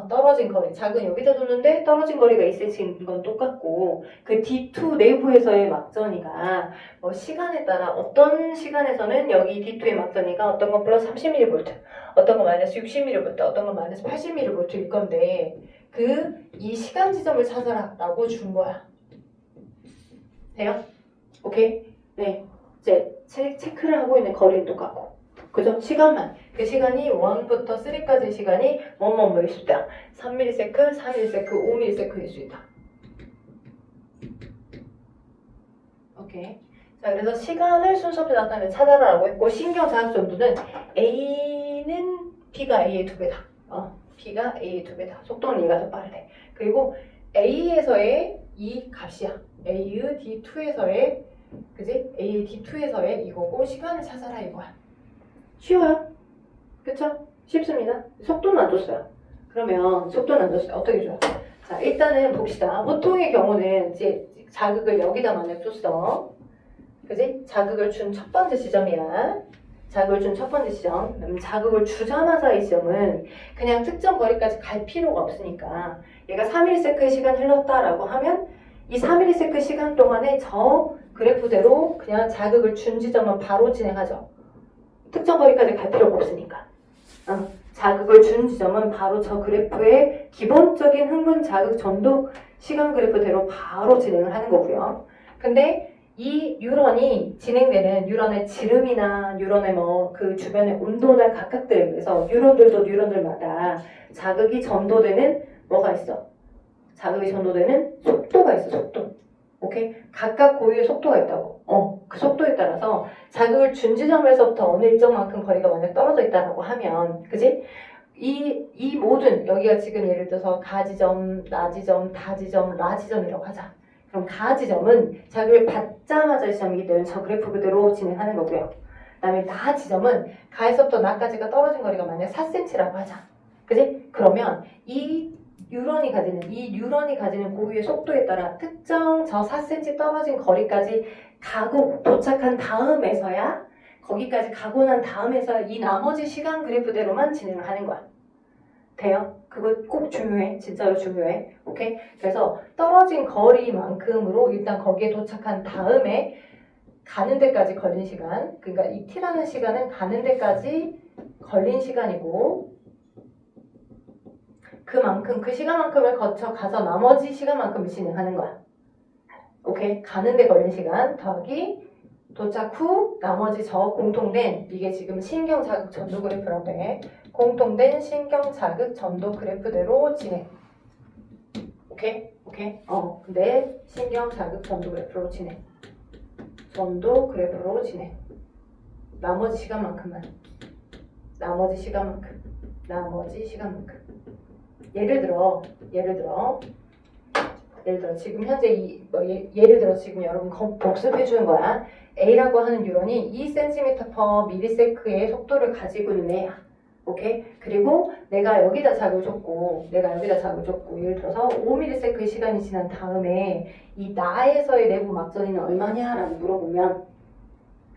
떨어진 거리. 자극은 여기다 뒀는데 떨어진 거리가 2cm인 건 똑같고, 그 D2 내부에서의 막전이가 시간에 따라 어떤 시간에서는 여기 D2의 막전이가 어떤 건 플러스 30mV, 어떤 건 마이너스 60mV, 어떤 건 마이너스 80mV일 건데 이 시간 지점을 찾아라 라고 준 거야. 돼요? 오케이? 네. 이제 체크를 하고 있는 거리는 똑같고. 그죠? 시간만. 그 시간이 1부터 3까지 시간이 뭐일 수 있다. 3ms, 4ms, 5ms일 수 있다. 오케이. 자, 그래서 시간을 순서표 나타내는 찾아라라고 했고, 신경 자극 정도는 A는 B가 A의 2배다. B가 A의 2배다. 속도는 얘가 더 빠르대. 그리고 A에서의 이 값이야. A의 D2에서의, 그지? A의 D2에서의 이거고, 시간을 찾아라 이거야. 쉬워요. 그쵸? 쉽습니다. 속도는 안 줬어요. 그러면 속도는 안 줬어요. 어떻게 줘요? 자, 일단은 봅시다. 보통의 경우는 이제 자극을 여기다 만약 줬어. 그지? 자극을 준 첫 번째 지점이야. 자극을 준 첫 번째 지점. 그럼 자극을 주자마자 이 지점은 그냥 특정 거리까지 갈 필요가 없으니까 얘가 3ms의 시간 흘렀다라고 하면 이 3ms 시간 동안에 저 그래프대로 그냥 자극을 준 지점은 바로 진행하죠. 특정 거리까지 갈 필요가 없으니까. 자극을 준 지점은 바로 저 그래프의 기본적인 흥분 자극 전도 시간 그래프대로 바로 진행을 하는 거고요. 근데 이 뉴런이 진행되는 뉴런의 지름이나 뉴런의 뭐 그 주변의 온도나 각각들에 의해서 뉴런들도 뉴런들마다 자극이 전도되는 뭐가 있어? 자극이 전도되는 속도가 있어, 속도. 오케이? 각각 고유의 속도가 있다고. 그 속도에 따라서 자극을 준 지점에서부터 어느 일정만큼 거리가 만약 떨어져 있다라고 하면, 그지? 이 모든, 여기가 지금 예를 들어서 가지점, 나지점, 다지점, 라지점이라고 하자. 그럼 가지점은 자극을 받자마자 지점이기 때문에 저 그래프 그대로 진행하는 거고요. 그 다음에 나지점은 가에서부터 나까지가 떨어진 거리가 만약 4cm라고 하자. 그지? 그러면 이 뉴런이 가지는 고유의 속도에 따라 특정 저 4cm 떨어진 거리까지 가고 도착한 다음에서야 거기까지 가고 난 다음에서 이 나머지 시간 그래프대로만 진행을 하는 거야. 돼요? 그거 꼭 중요해. 진짜로 중요해. 오케이? 그래서 떨어진 거리만큼으로 일단 거기에 도착한 다음에 가는 데까지 걸린 시간, 그러니까 이 t라는 시간은 가는 데까지 걸린 시간이고 그만큼 그 시간만큼을 거쳐 가서 나머지 시간만큼을 진행하는 거야. 오케이? 가는 데 걸린 시간 더하기 도착 후 나머지 저 공통된 이게 지금 신경 자극 전도 그래프라고 해. 공통된 신경 자극 전도 그래프대로 진행. 오케이? 오케이? 근데 신경 자극 전도 그래프로 진행. 전도 그래프로 진행. 나머지 시간만큼만. 나머지 시간만큼. 예를 들어 지금 현재 예를 들어 지금 여러분 복습해 주는 거야. A라고 하는 뉴런이 2cm/ms의 속도를 가지고 있는 애야. 오케이? 그리고 내가 여기다 자극을 줬고 예를 들어서 5ms 시간이 지난 다음에 이 나에서의 내부 막전이는 얼마냐라고 물어보면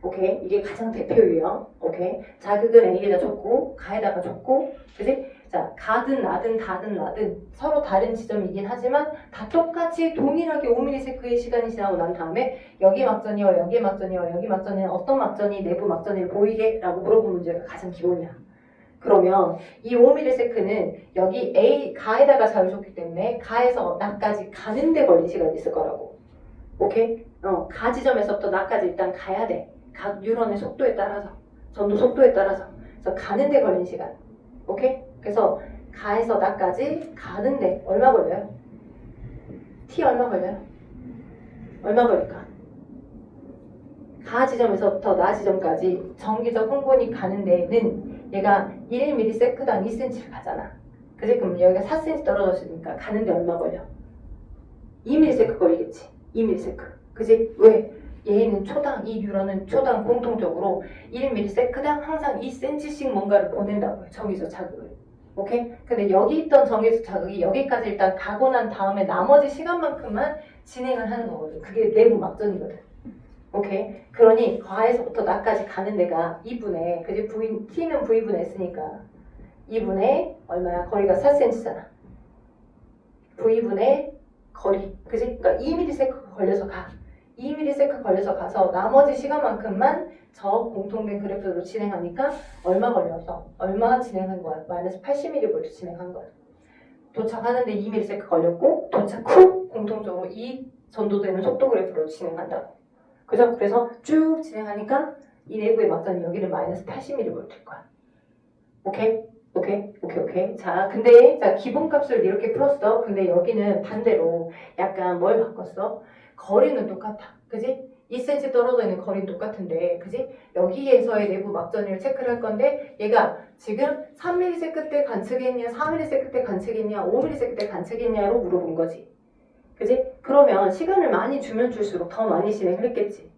오케이? 이게 가장 대표예요. 오케이? 자극은 A에다 줬고 가에다가 줬고 그지? 자, 가든 나든 다든 나든 서로 다른 지점이긴 하지만 다 똑같이 동일하게 5ms의 시간이 지나고 난 다음에 여기 막전이와 어떤 막전이 내부 막전을 보이게? 라고 물어보는 문제가 가장 기본이야. 그러면 이 5ms는 여기 A 가에다가 자극을 줬기 때문에 가에서 나까지 가는데 걸린 시간이 있을 거라고. 오케이? 가 지점에서부터 나까지 일단 가야 돼. 각 뉴런의 속도에 따라서 전도 속도에 따라서 그래서 가는데 걸린 시간. 오케이? 그래서 가에서 나까지 가는데 얼마 걸려요? t 얼마 걸려요? 얼마 걸릴까? 가 지점에서부터 나 지점까지 정기적 흥분이 가는 데는 얘가 1ms당 2cm를 가잖아. 그지? 그럼 여기가 4cm 떨어졌으니까 가는데 얼마 걸려? 2ms 걸리겠지. 2ms. 그지? 왜? 얘는 이 뉴런은 초당 공통적으로 1ms당 항상 2cm씩 뭔가를 보낸다고요. 정기적 자극을. 오케이? 근데 여기 있던 정기적 자극이 여기까지 일단 가고 난 다음에 나머지 시간만큼만 진행을 하는 거거든. 그게 내부 막전이거든. 오케이? 그러니 과에서부터 나까지 가는 데가 2분의 그지? t는 v분의 s니까 2분의 얼마야? 거리가 4cm잖아. v분의 거리. 그지? 그러니까 2ms 걸려서 가. 2ms 걸려서 가서 나머지 시간만큼만 저 공통된 그래프로 진행하니까 얼마 진행한 거야? 마이너스 80mV 진행한 거야. 도착하는데 2ms 걸렸고 도착 후 공통적으로 이 전도되는 속도 그래프로 진행한다고. 그죠? 그래서 쭉 진행하니까 이 내부의 막전이 여기는 마이너스 80mV일 거야. 오케이? 자, 근데 기본값을 이렇게 풀었어. 근데 여기는 반대로 약간 뭘 바꿨어? 거리는 똑같아. 그지? 2cm 떨어져 있는 거리는 똑같은데, 그지? 여기에서의 내부 막전을 체크를 할 건데, 얘가 지금 3ms 때 관측했냐, 4ms 때 관측했냐, 5ms 때 관측했냐로 물어본 거지. 그지? 그러면 시간을 많이 주면 줄수록 더 많이 진행을 했겠지.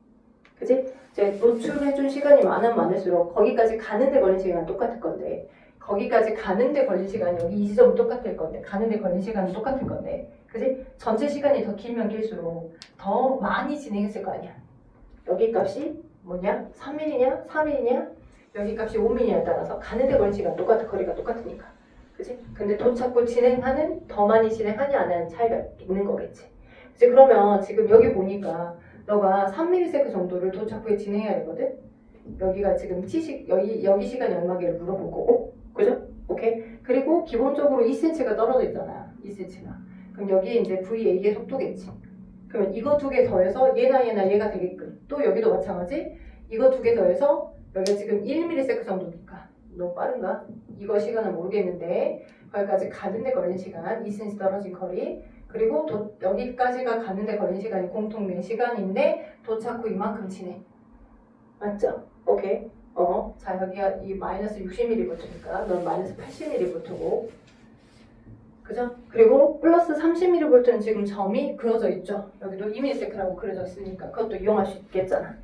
그지? 이제 노출해준 시간이 많으면 많을수록 거기까지 가는데 걸린 시간은 똑같을 건데, 거기까지 가는데 걸린 시간이 여기 이 지점은 똑같을 건데 가는데 걸린 시간은 똑같을 건데 그지? 전체 시간이 더 길면 길수록 더 많이 진행했을 거 아니야. 여기 값이 뭐냐? 3mm냐? 4mm냐? 여기 값이 5mm에 따라서 가는데 걸린 시간 똑같아. 거리가 똑같으니까. 그치? 근데 도착 후 진행하는 더 많이 진행하냐 안 하는 차이가 있는 거겠지. 그치? 그러면 지금 여기 보니까 너가 3ms 정도를 도착 후에 진행해야 되거든? 여기가 지금 여기 시간이 얼마길래 물어볼 거고. 그죠? 오케이? 그리고 기본적으로 2cm가 떨어져 있잖아. 2cm가. 그럼 여기에 이제 VA의 속도겠지. 그러면 이거 두 개 더해서 얘가 되게끔. 또 여기도 마찬가지. 이거 두 개 더해서 여기가 지금 1ms 정도니까. 너무 빠른가? 이거 시간은 모르겠는데 거기까지 가는데 걸린 시간 2cm 떨어진 거리 그리고 여기까지가 가는데 걸린 시간이 공통된 시간인데 도착 후 이만큼 진행. 맞죠? 오케이. 자 여기가 이 마이너스 60mV니까 넌 마이너스 80mV고 그죠? 그리고 플러스 30mV는 지금 점이 그려져 있죠. 여기도 2ms라고 그려져 있으니까 그것도 이용할 수 있겠잖아.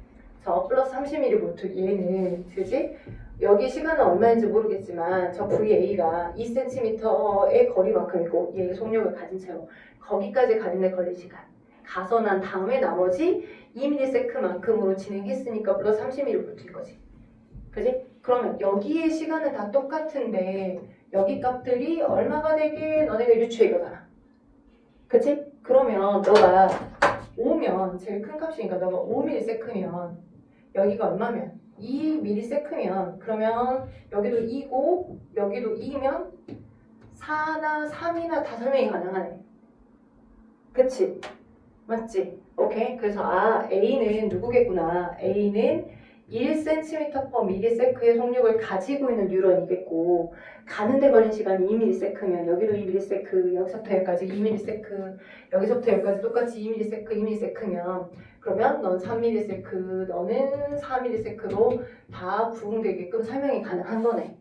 저 플러스 30mV 얘는 그지? 여기 시간은 얼마인지 모르겠지만 저 VA가 2cm의 거리만큼이고 얘의 속력을 가진 채로 거기까지 가는데 걸린 시간 가서 난 다음에 나머지 2ms만큼으로 진행했으니까 플러스 30mV인 거지. 그지? 그러면 여기의 시간은 다 똑같은데 여기 값들이 얼마가 되게 너네가 유추해 이거잖아. 그치? 그러면 너가 5면 제일 큰 값이니까 너가 5ms면 여기가 얼마면? 2ms면 그러면 여기도 2고 여기도 2면 4나 3이나 다 설명이 가능하네. 그치? 맞지? 오케이? 그래서 A는 누구겠구나. A는 1cm/ms의 속력을 가지고 있는 뉴런이겠고 가는데 걸린 시간이 2ms면 여기도 2ms 여기서부터 여기까지 2ms 여기서부터 여기까지 똑같이 2ms면 그러면 넌 3ms 너는 4ms로 다 부응되게끔 설명이 가능한 거네.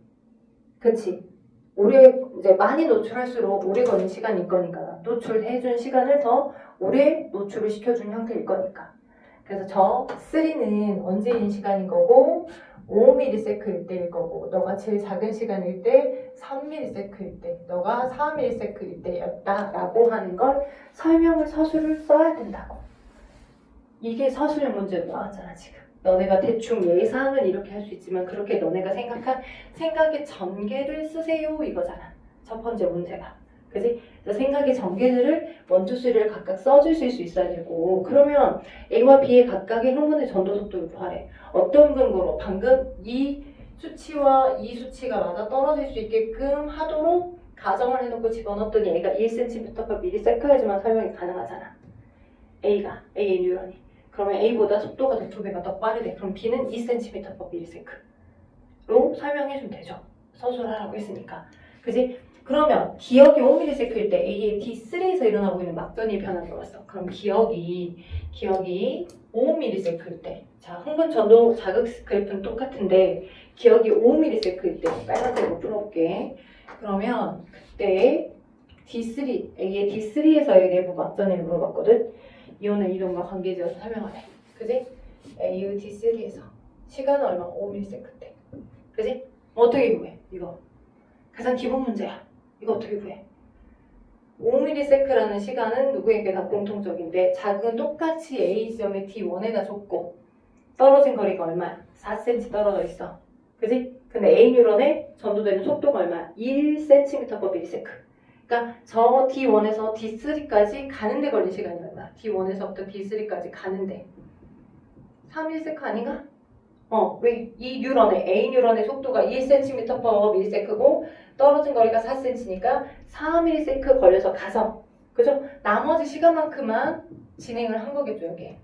그치? 오래 이제 많이 노출할수록 오래 걸린 시간일 거니까 노출해준 시간을 더 오래 노출을 시켜준 형태일 거니까 그래서 저 3는 언제인 시간인 거고 5ms일 때일 거고 너가 제일 작은 시간일 때 3ms일 때 너가 4ms일 때였다 라고 하는 걸 설명을 서술을 써야 된다고. 이게 서술형 문제로 나왔잖아 지금. 너네가 대충 예상은 이렇게 할 수 있지만 그렇게 너네가 생각한 생각의 전개를 쓰세요 이거잖아. 첫 번째 문제가. 그지? 그래서 생각의 전개들을 원투 쓰리를 각각 써주실 수 있어야 되고 그러면 A와 B의 각각의 흥분의 전도 속도를 구하래. 어떤 근거로? 방금 이 수치와 이 수치가 맞아 떨어질 수 있게끔 하도록 가정을 해놓고 집어넣었더니 A가 1cm/ms지만 설명이 가능하잖아. A의 뉴런이. 그러면 A보다 속도가 2배가 더 빠르대. 그럼 B는 2cm/ms로 설명해주면 되죠. 서술하라고 했으니까. 그지? 그러면 기억이 5ms일 때 A의 D3에서 일어나고 있는 막전이 변화를 봤어. 그럼 기억이 5ms일 때 자, 흥분 전도 자극 그래프는 똑같은데 기억이 5ms일 때 빨간색으로 풀어볼게. 그러면 그때 D3, A의 D3에서의 내부 막전을 물어봤거든. 이온의 이동과 관계지어서 설명하래. 그지? A의 D3에서 시간은 얼마? 5ms 때. 그지? 어떻게 구해? 이거 가장 기본 문제야. 이거 어떻게 구해? 5ms라는 시간은 누구에게 다 공통적인데 자극은 똑같이 A 지점에 T1에다 줬고 떨어진 거리가 얼마야? 4cm 떨어져 있어. 그지? 근데 A 뉴런에 전도되는 속도가 얼마야? 1cm/ms. 그러니까 저 D1에서 D3까지 가는데 걸린 시간이 얼마야? D1에서부터 D3까지 가는데 3ms 아닌가? 왜? 이 뉴런의 A 뉴런의 속도가 1cm/ms고 떨어진 거리가 4cm니까 4ms 걸려서 가서 그죠? 나머지 시간만큼만 진행을 한 거겠죠 여기.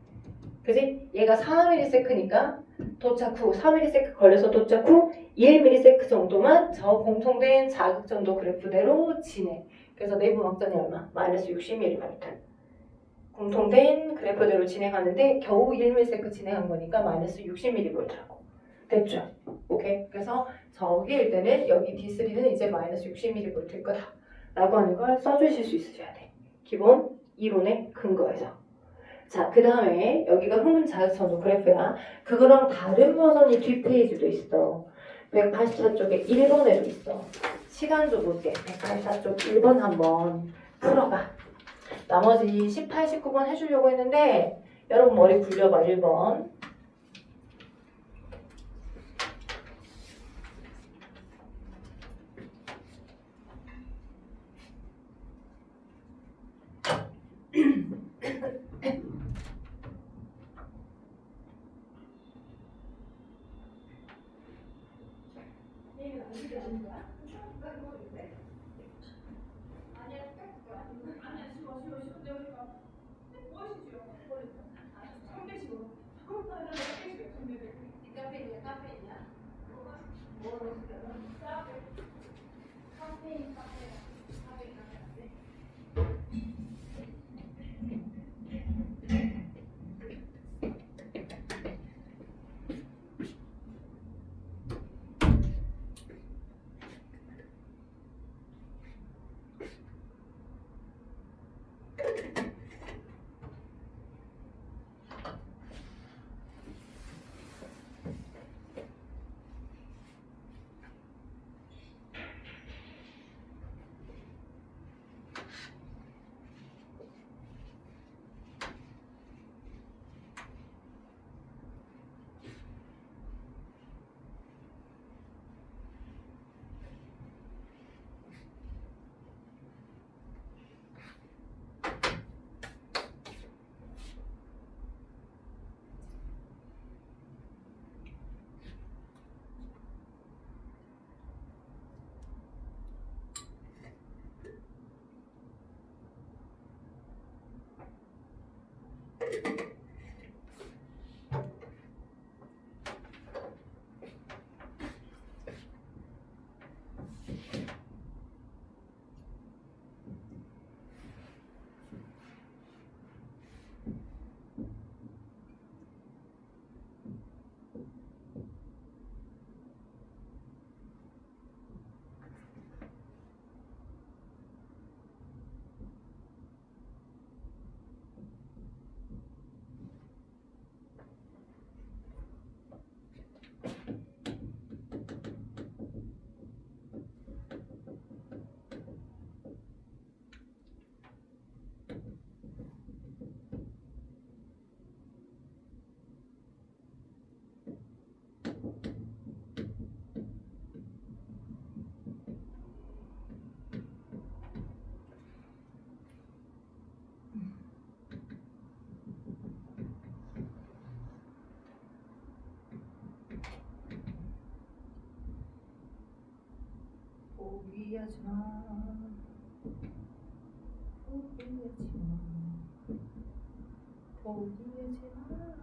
그지? 얘가 4ms니까 도착 후 4ms 걸려서 도착 후 1ms 정도만 저 공통된 자극 전도 그래프대로 진행. 그래서 내부 막전이 얼마? 마이너스 60mV. 공통된 그래프대로 진행하는데 겨우 1ms 진행한 거니까 마이너스 60mV라고. 됐죠? 오케이? 그래서 저기일 때는 여기 D3는 이제 마이너스 60mV일 거다 라고 하는 걸 써주실 수 있으셔야 돼. 기본 이론의 근거에서. 자, 그 다음에 여기가 흥분 자극 전도 그래프야. 그거랑 다른 버전이 뒷페이지도 있어. 184쪽에 1번에도 있어. 시간도 볼게. 184쪽 1번 한번 풀어봐. 나머지 18, 19번 해주려고 했는데 여러분 머리 굴려봐. 1번. 포기하지 마. 포기하지 마. 포기하지 마.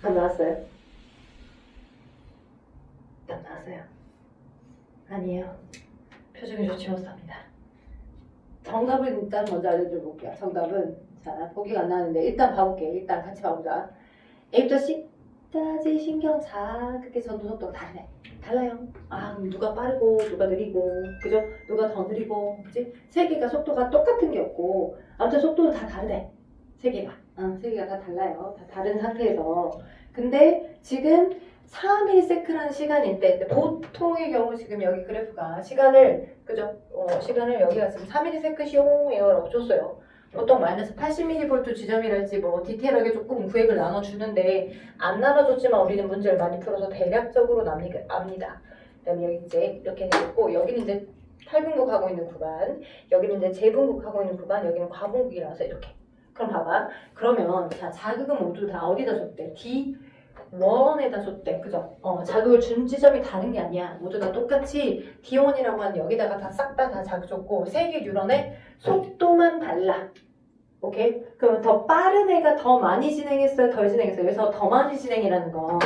안 나왔어요? 안 나왔어요? 아니에요. 표정이 좋지 못합니다. 정답을 일단 먼저 알려줘 볼게요. 정답은 자 보기가 안 나는데 일단 봐볼게. 일단 같이 봐보자. A부터 C까지 신경 자극의 전도 속도가 다르네. 달라요. 아 그럼 누가 빠르고 누가 느리고 그죠? 누가 더 느리고 그지? 세 개가 속도가 똑같은 게 없고 아무튼 속도는 다 다르네. 세 개가. 세 개가 다 달라요. 다 다른 상태에서. 근데 지금 4ms라는 시간인데 보통의 경우 지금 여기 그래프가 시간을 그죠? 시간을 여기가 지금 4ms이요라고 줬어요. 보통 마이너스 80mV 지점이랄지 뭐 디테일하게 조금 구획을 나눠주는데 안 나눠줬지만 우리는 문제를 많이 풀어서 대략적으로 압니다. 그다음에 여기 이제 이렇게 되겠고 여기는 이제 탈분극하고 있는 구간, 여기는 이제 재분극하고 있는 구간, 여기는 과분극이라서 이렇게. 그럼 봐봐. 그러면 자 자극은 모두 다 어디다 줬대? D1에다 줬대. 그죠? 자극을 준 지점이 다른 게 아니야. 모두 다 똑같이 D1이라고 하는 여기다가 다 싹 다 자극 줬고 세 개 뉴런의 속도만 달라. 오케이? 그러면 더 빠른 애가 더 많이 진행했어요? 덜 진행했어요? 여기서 더 많이 진행이라는 거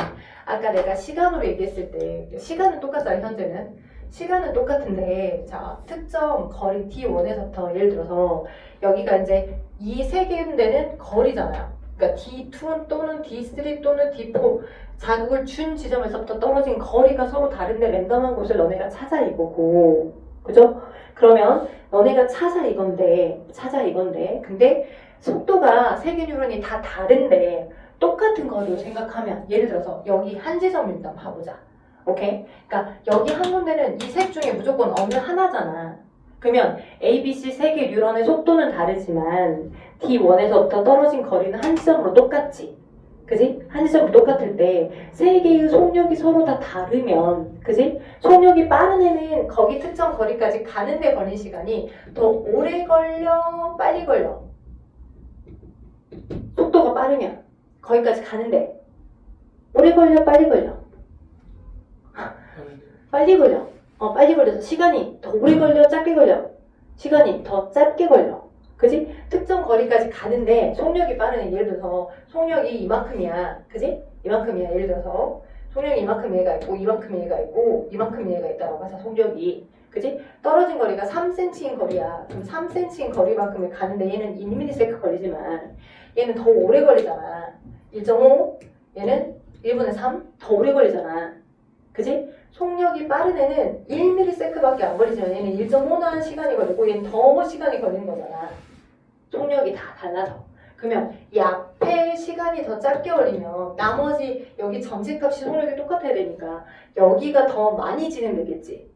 아까 내가 시간으로 얘기했을 때 시간은 똑같잖아 현재는 시간은 똑같은데 자 특정 거리 D1에서부터 예를 들어서 여기가 이제 이 세 개인데는 거리잖아요. 그러니까 D2 또는 D3 또는 D4 자극을 준 지점에서부터 떨어진 거리가 서로 다른데 랜덤한 곳을 너네가 찾아 이거고 그죠? 그러면 너네가 찾아 이건데 근데 속도가 세 개 뉴런이 다 다른데 똑같은 거리로 생각하면 예를 들어서 여기 한 지점을 일단 봐보자. 오케이? 그러니까 여기 한 군데는 이 셋 중에 무조건 어느 하나잖아. 그러면 A, B, C 세 개 뉴런의 속도는 다르지만 D1에서부터 떨어진 거리는 한 지점으로 똑같지. 그지? 한 지점으로 똑같을 때 세 개의 속력이 서로 다 다르면 그지? 속력이 빠른 애는 거기 특정 거리까지 가는데 걸린 시간이 더 오래 걸려? 빨리 걸려? 속도가 빠르면 거기까지 가는데 오래 걸려? 빨리 걸려? 빨리 걸려. 빨리 걸려서 시간이 더 오래 걸려? 짧게 걸려? 시간이 더 짧게 걸려. 그지? 특정 거리까지 가는데 속력이 빠르네. 예를 들어서 속력이 이만큼이야. 그지? 이만큼이야. 예를 들어서 속력이 이만큼 얘가 있고 이만큼 얘가 있고 이만큼 얘가 있다라고 해서 속력이 그지? 떨어진 거리가 3cm인 거리야. 그럼 3cm인 거리만큼을 가는데 얘는 1ms 걸리지만 얘는 더 오래 걸리잖아. 1.5 얘는 1분의 3 더 오래 걸리잖아. 그지? 속력이 빠른 애는 1ms밖에 안 걸리지만 얘는 1.5나 시간이 걸리고 얘는 더 시간이 걸리는 거잖아. 속력이 다 달라서. 그러면 이 앞에 시간이 더 짧게 걸리면 나머지 여기 전체 값이 속력이 똑같아야 되니까 여기가 더 많이 진행되겠지.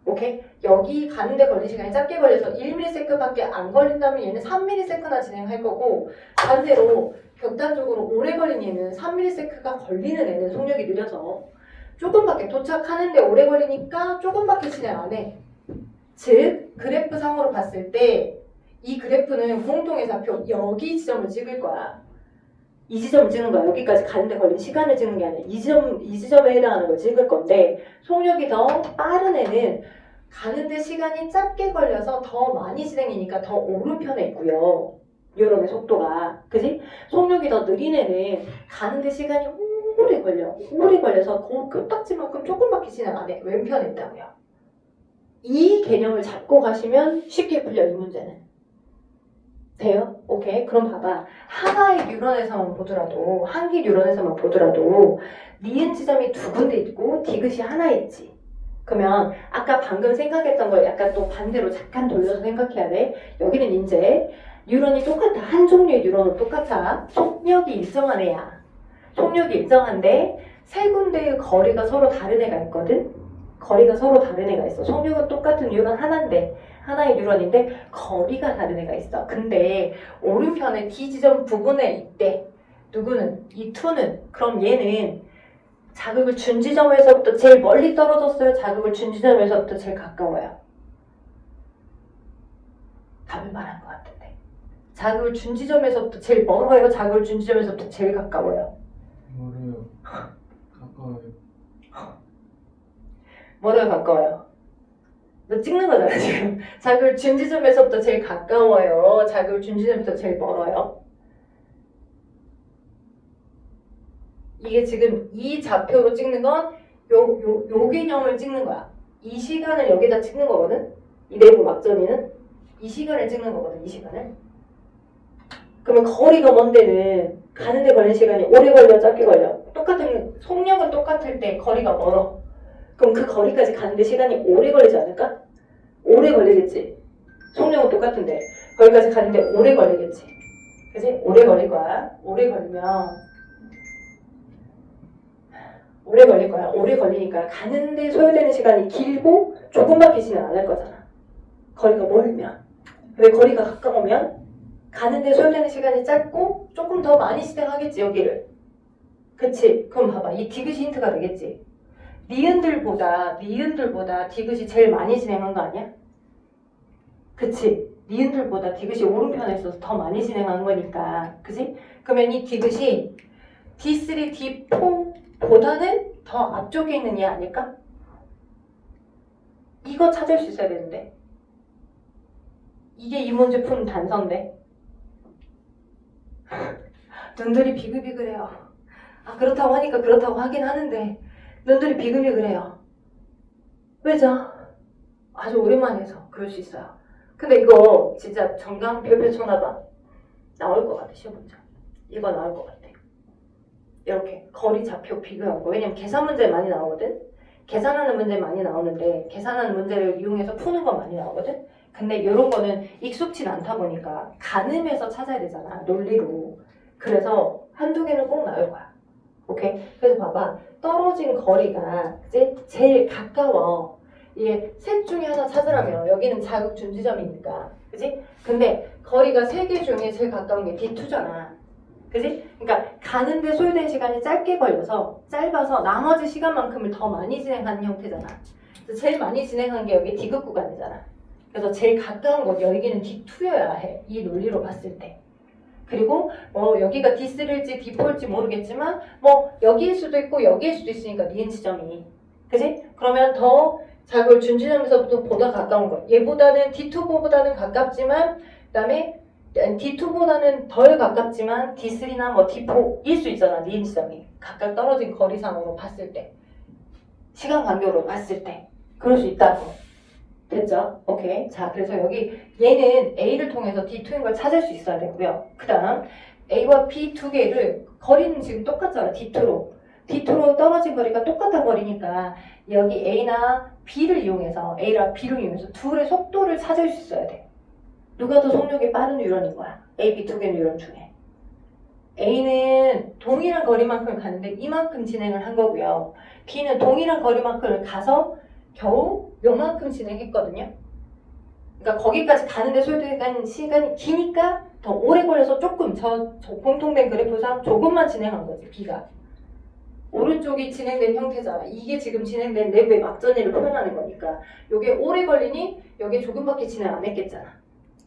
오케이? 여기 가는데 걸린 시간이 짧게 걸려서 1ms밖에 안 걸린다면 얘는 3ms나 진행할 거고 반대로 극단적으로 오래 걸린 얘는 3ms가 걸리는 애는 속력이 느려서 조금밖에 도착하는데 오래 걸리니까 조금밖에 진행 안 해. 즉 그래프 상으로 봤을 때 이 그래프는 공통의 좌표 여기 지점을 찍을 거야. 이 지점을 찍는 거야. 여기까지 가는데 걸린 시간을 찍는 게 아니라 이 지점에 해당하는 걸 찍을 건데 속력이 더 빠른 애는 가는데 시간이 짧게 걸려서 더 많이 진행이니까 더 오른편에 있고요. 뉴런의 속도가. 그지? 속력이 더 느린 애는 가는데 시간이 오래 걸려서 그 끝딱지만큼 조금밖에 진행 안 해. 왼편에 있다고요. 이 개념을 잡고 가시면 쉽게 풀려 이 문제는. 돼요? 오케이. 그럼 봐봐. 하나의 뉴런에서만 보더라도 한 개 뉴런에서만 보더라도 니은 지점이 두 군데 있고 디귿이 하나 있지. 그러면 아까 방금 생각했던 걸 약간 또 반대로 잠깐 돌려서 생각해야 돼. 여기는 이제 뉴런이 똑같아. 한 종류의 뉴런은 똑같아. 속력이 일정한 애야. 속력이 일정한데 세 군데의 거리가 서로 다른 애가 있거든. 거리가 서로 다른 애가 있어. 속력은 똑같은 뉴런 하나인데 하나의 뉴런인데 거리가 다른 애가 있어. 근데 오른편에 D 지점 부분에 있대. 누구는? 이 2는. 그럼 얘는 자극을 준 지점에서부터 제일 멀리 떨어졌어요? 자극을 준 지점에서부터 제일 가까워요? 답을 말한 것 같은데. 자극을 준 지점에서부터 제일 멀어요? 자극을 준 지점에서부터 제일 가까워요? 멀어요. 가까워요. 멀어요? 가까워요? 너 찍는 거잖아 지금. 자극을 준 지점에서부터 제일 가까워요? 자극을 준 지점부터 제일 멀어요? 이게 지금 이 좌표로 찍는 건 요 개념을 찍는 거야. 이 시간을 여기다 찍는 거거든. 이 내부 막전이는 이 시간을 찍는 거거든. 이 시간을. 그러면 거리가 먼 데는 가는데 걸린 시간이 오래 걸려 짧게 걸려? 똑같은 속력은 똑같을 때 거리가 멀어. 그럼 그 거리까지 가는데 시간이 오래 걸리지 않을까? 오래 걸리겠지. 속력은 똑같은데 거기까지 가는데 오래 걸리겠지. 그치? 오래 걸릴 거야. 오래 걸리니까 가는데 소요되는 시간이 길고 조금밖에 진행 안 할 거잖아. 거리가 멀면. 근데 거리가 가까우면 가는데 소요되는 시간이 짧고 조금 더 많이 진행하겠지 여기를. 그치? 그럼 봐봐. 이 디귿이 힌트가 되겠지. 니은들보다 디귿이 제일 많이 진행한 거 아니야? 그치? 니은들보다 디귿이 오른편에 있어서 더 많이 진행한 거니까. 그치? 그러면 이 디귿이 D3, D4보다는 더 앞쪽에 있는 얘 아닐까? 이거 찾을 수 있어야 되는데. 이게 이 문제 푸는 단서인데. 눈들이 비글비글해요. 아, 그렇다고 하니까 그렇다고 하긴 하는데 눈들이 비글비글해요. 왜죠? 아주 오랜만에 해서 그럴 수 있어요. 근데 이거 진짜 정강 별표 쳐놔봐. 나올 것 같아, 시험 문제. 이거 나올 것 같아. 이렇게 거리 좌표 비교한 거. 왜냐면 계산 문제 많이 나오거든. 계산하는 문제 많이 나오는데 계산하는 문제를 이용해서 푸는 거 많이 나오거든. 근데 이런 거는 익숙치 않다 보니까 가늠해서 찾아야 되잖아, 논리로. 그래서 한두 개는 꼭 나올 거야. 오케이? 그래서 봐봐. 떨어진 거리가 이제 제일 가까워. 이게 셋 중에 하나 찾으라면 여기는 자극 준지점이니까. 그지? 근데 거리가 세 개 중에 제일 가까운 게 D2잖아. 그지? 그러니까 가는데 소요된 시간이 짧게 걸려서 짧아서 나머지 시간만큼을 더 많이 진행하는 형태잖아. 그래서 제일 많이 진행한 게 여기 디귿 구간이잖아. 그래서 제일 가까운 곳 여기는 D2여야 해. 이 논리로 봤을 때. 그리고 여기가 D3일지 D4일지 모르겠지만 여기일 수도 있고 여기일 수도 있으니까 니은 지점이. 그지? 그러면 더 자극을 준 지점에서부터 보다 가까운 거. 얘보다는 D2보다는 가깝지만 그다음에 D2보다는 덜 가깝지만 D3나 D4일 수 있잖아. 니은 지점이. 각각 떨어진 거리상으로 봤을 때. 시간 간격으로 봤을 때. 그럴 수 있다고. 됐죠? 오케이. 자, 그래서 여기 얘는 A를 통해서 D2인 걸 찾을 수 있어야 되고요. 그 다음 A와 B 두 개를 거리는 지금 똑같잖아. D2로 떨어진 거리가 똑같아 버리니까 여기 A나 B를 이용해서 A랑 B를 이용해서 둘의 속도를 찾을 수 있어야 돼. 누가 더 속력이 빠른 뉴런인 거야? A, B 두 개 뉴런 중에. A는 동일한 거리만큼 가는데 이만큼 진행을 한 거고요. B는 동일한 거리만큼을 가서 겨우 요만큼 진행했거든요. 그러니까 거기까지 가는데 소요된 시간이 기니까 더 오래 걸려서 조금 저 공통된 그래프상 조금만 진행한 거지. B가 오른쪽이 진행된 형태잖아. 이게 지금 진행된 내부의 막전이를 표현하는 거니까 요게 오래 걸리니 여기 조금밖에 진행 안 했겠잖아.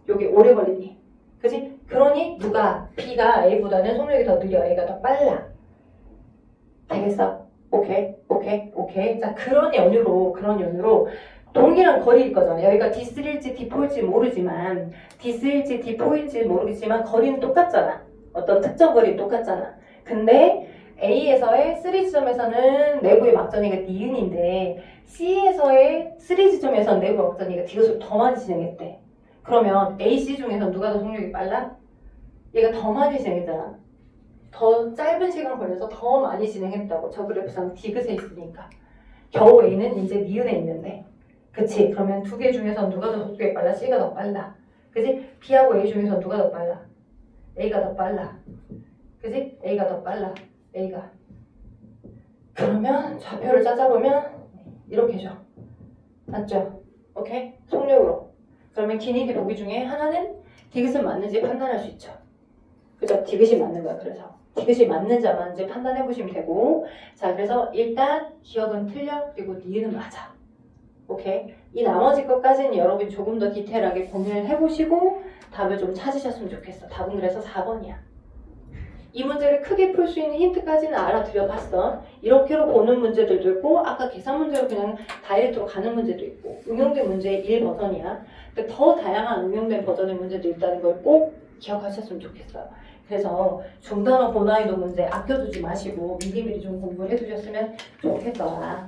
요게 오래 걸리니. 그지? 그러니 누가 B가 A보다는 속력이 더 느려. A가 더 빨라. 되겠어? 오케이. 자, 그런 연유로 동일한 거리일 거잖아. 여기가 D3일지 D4일지 모르지만 D3일지 D4일지 모르겠지만 거리는 똑같잖아. 어떤 특정 거리는 똑같잖아. 근데 A에서의 3지점에서는 내부의 막전이가 니은인데 C에서의 3지점에서는 내부 막전이가 디귿으로 더 많이 진행했대. 그러면 A, C 중에서 누가 더 속력이 빨라? 얘가 더 많이 진행했잖아. 더 짧은 시간 걸려서 더 많이 진행했다고. 저 그래프상 디귿에 있으니까. 겨우 A는 이제 니은에 있는데. 그치? 그러면 두 개 중에서 누가 더 속도가 빨라? C가 더 빨라. 그치? B하고 A 중에서 누가 더 빨라? A가 더 빨라. 그치? A가 더 빨라. A가. 그러면 좌표를 찾아보면 이렇게 줘. 맞죠? 오케이? 속력으로. 그러면 기니디 보기 중에 하나는 디귿은 맞는지 판단할 수 있죠. 그죠? 디귿이 맞는 거야. 그래서 디귿이 맞는지 안 맞는지 판단해 보시면 되고. 자, 그래서 일단 기억은 틀려. 그리고 니은은 맞아. 오케이? 이 나머지 것까지는 여러분이 조금 더 디테일하게 고민을 해보시고 답을 좀 찾으셨으면 좋겠어. 답은 그래서 4번이야. 이 문제를 크게 풀 수 있는 힌트까지는 알아드려 봤어. 이렇게로 보는 문제들도 있고 아까 계산 문제로 그냥 다이렉트로 가는 문제도 있고 응용된 문제의 1버전이야. 근데 더 다양한 응용된 버전의 문제도 있다는 걸 꼭 기억하셨으면 좋겠어요. 그래서 중단어 고난이도 문제 아껴두지 마시고 미리미리 좀 공부를 해두셨으면 좋겠더라.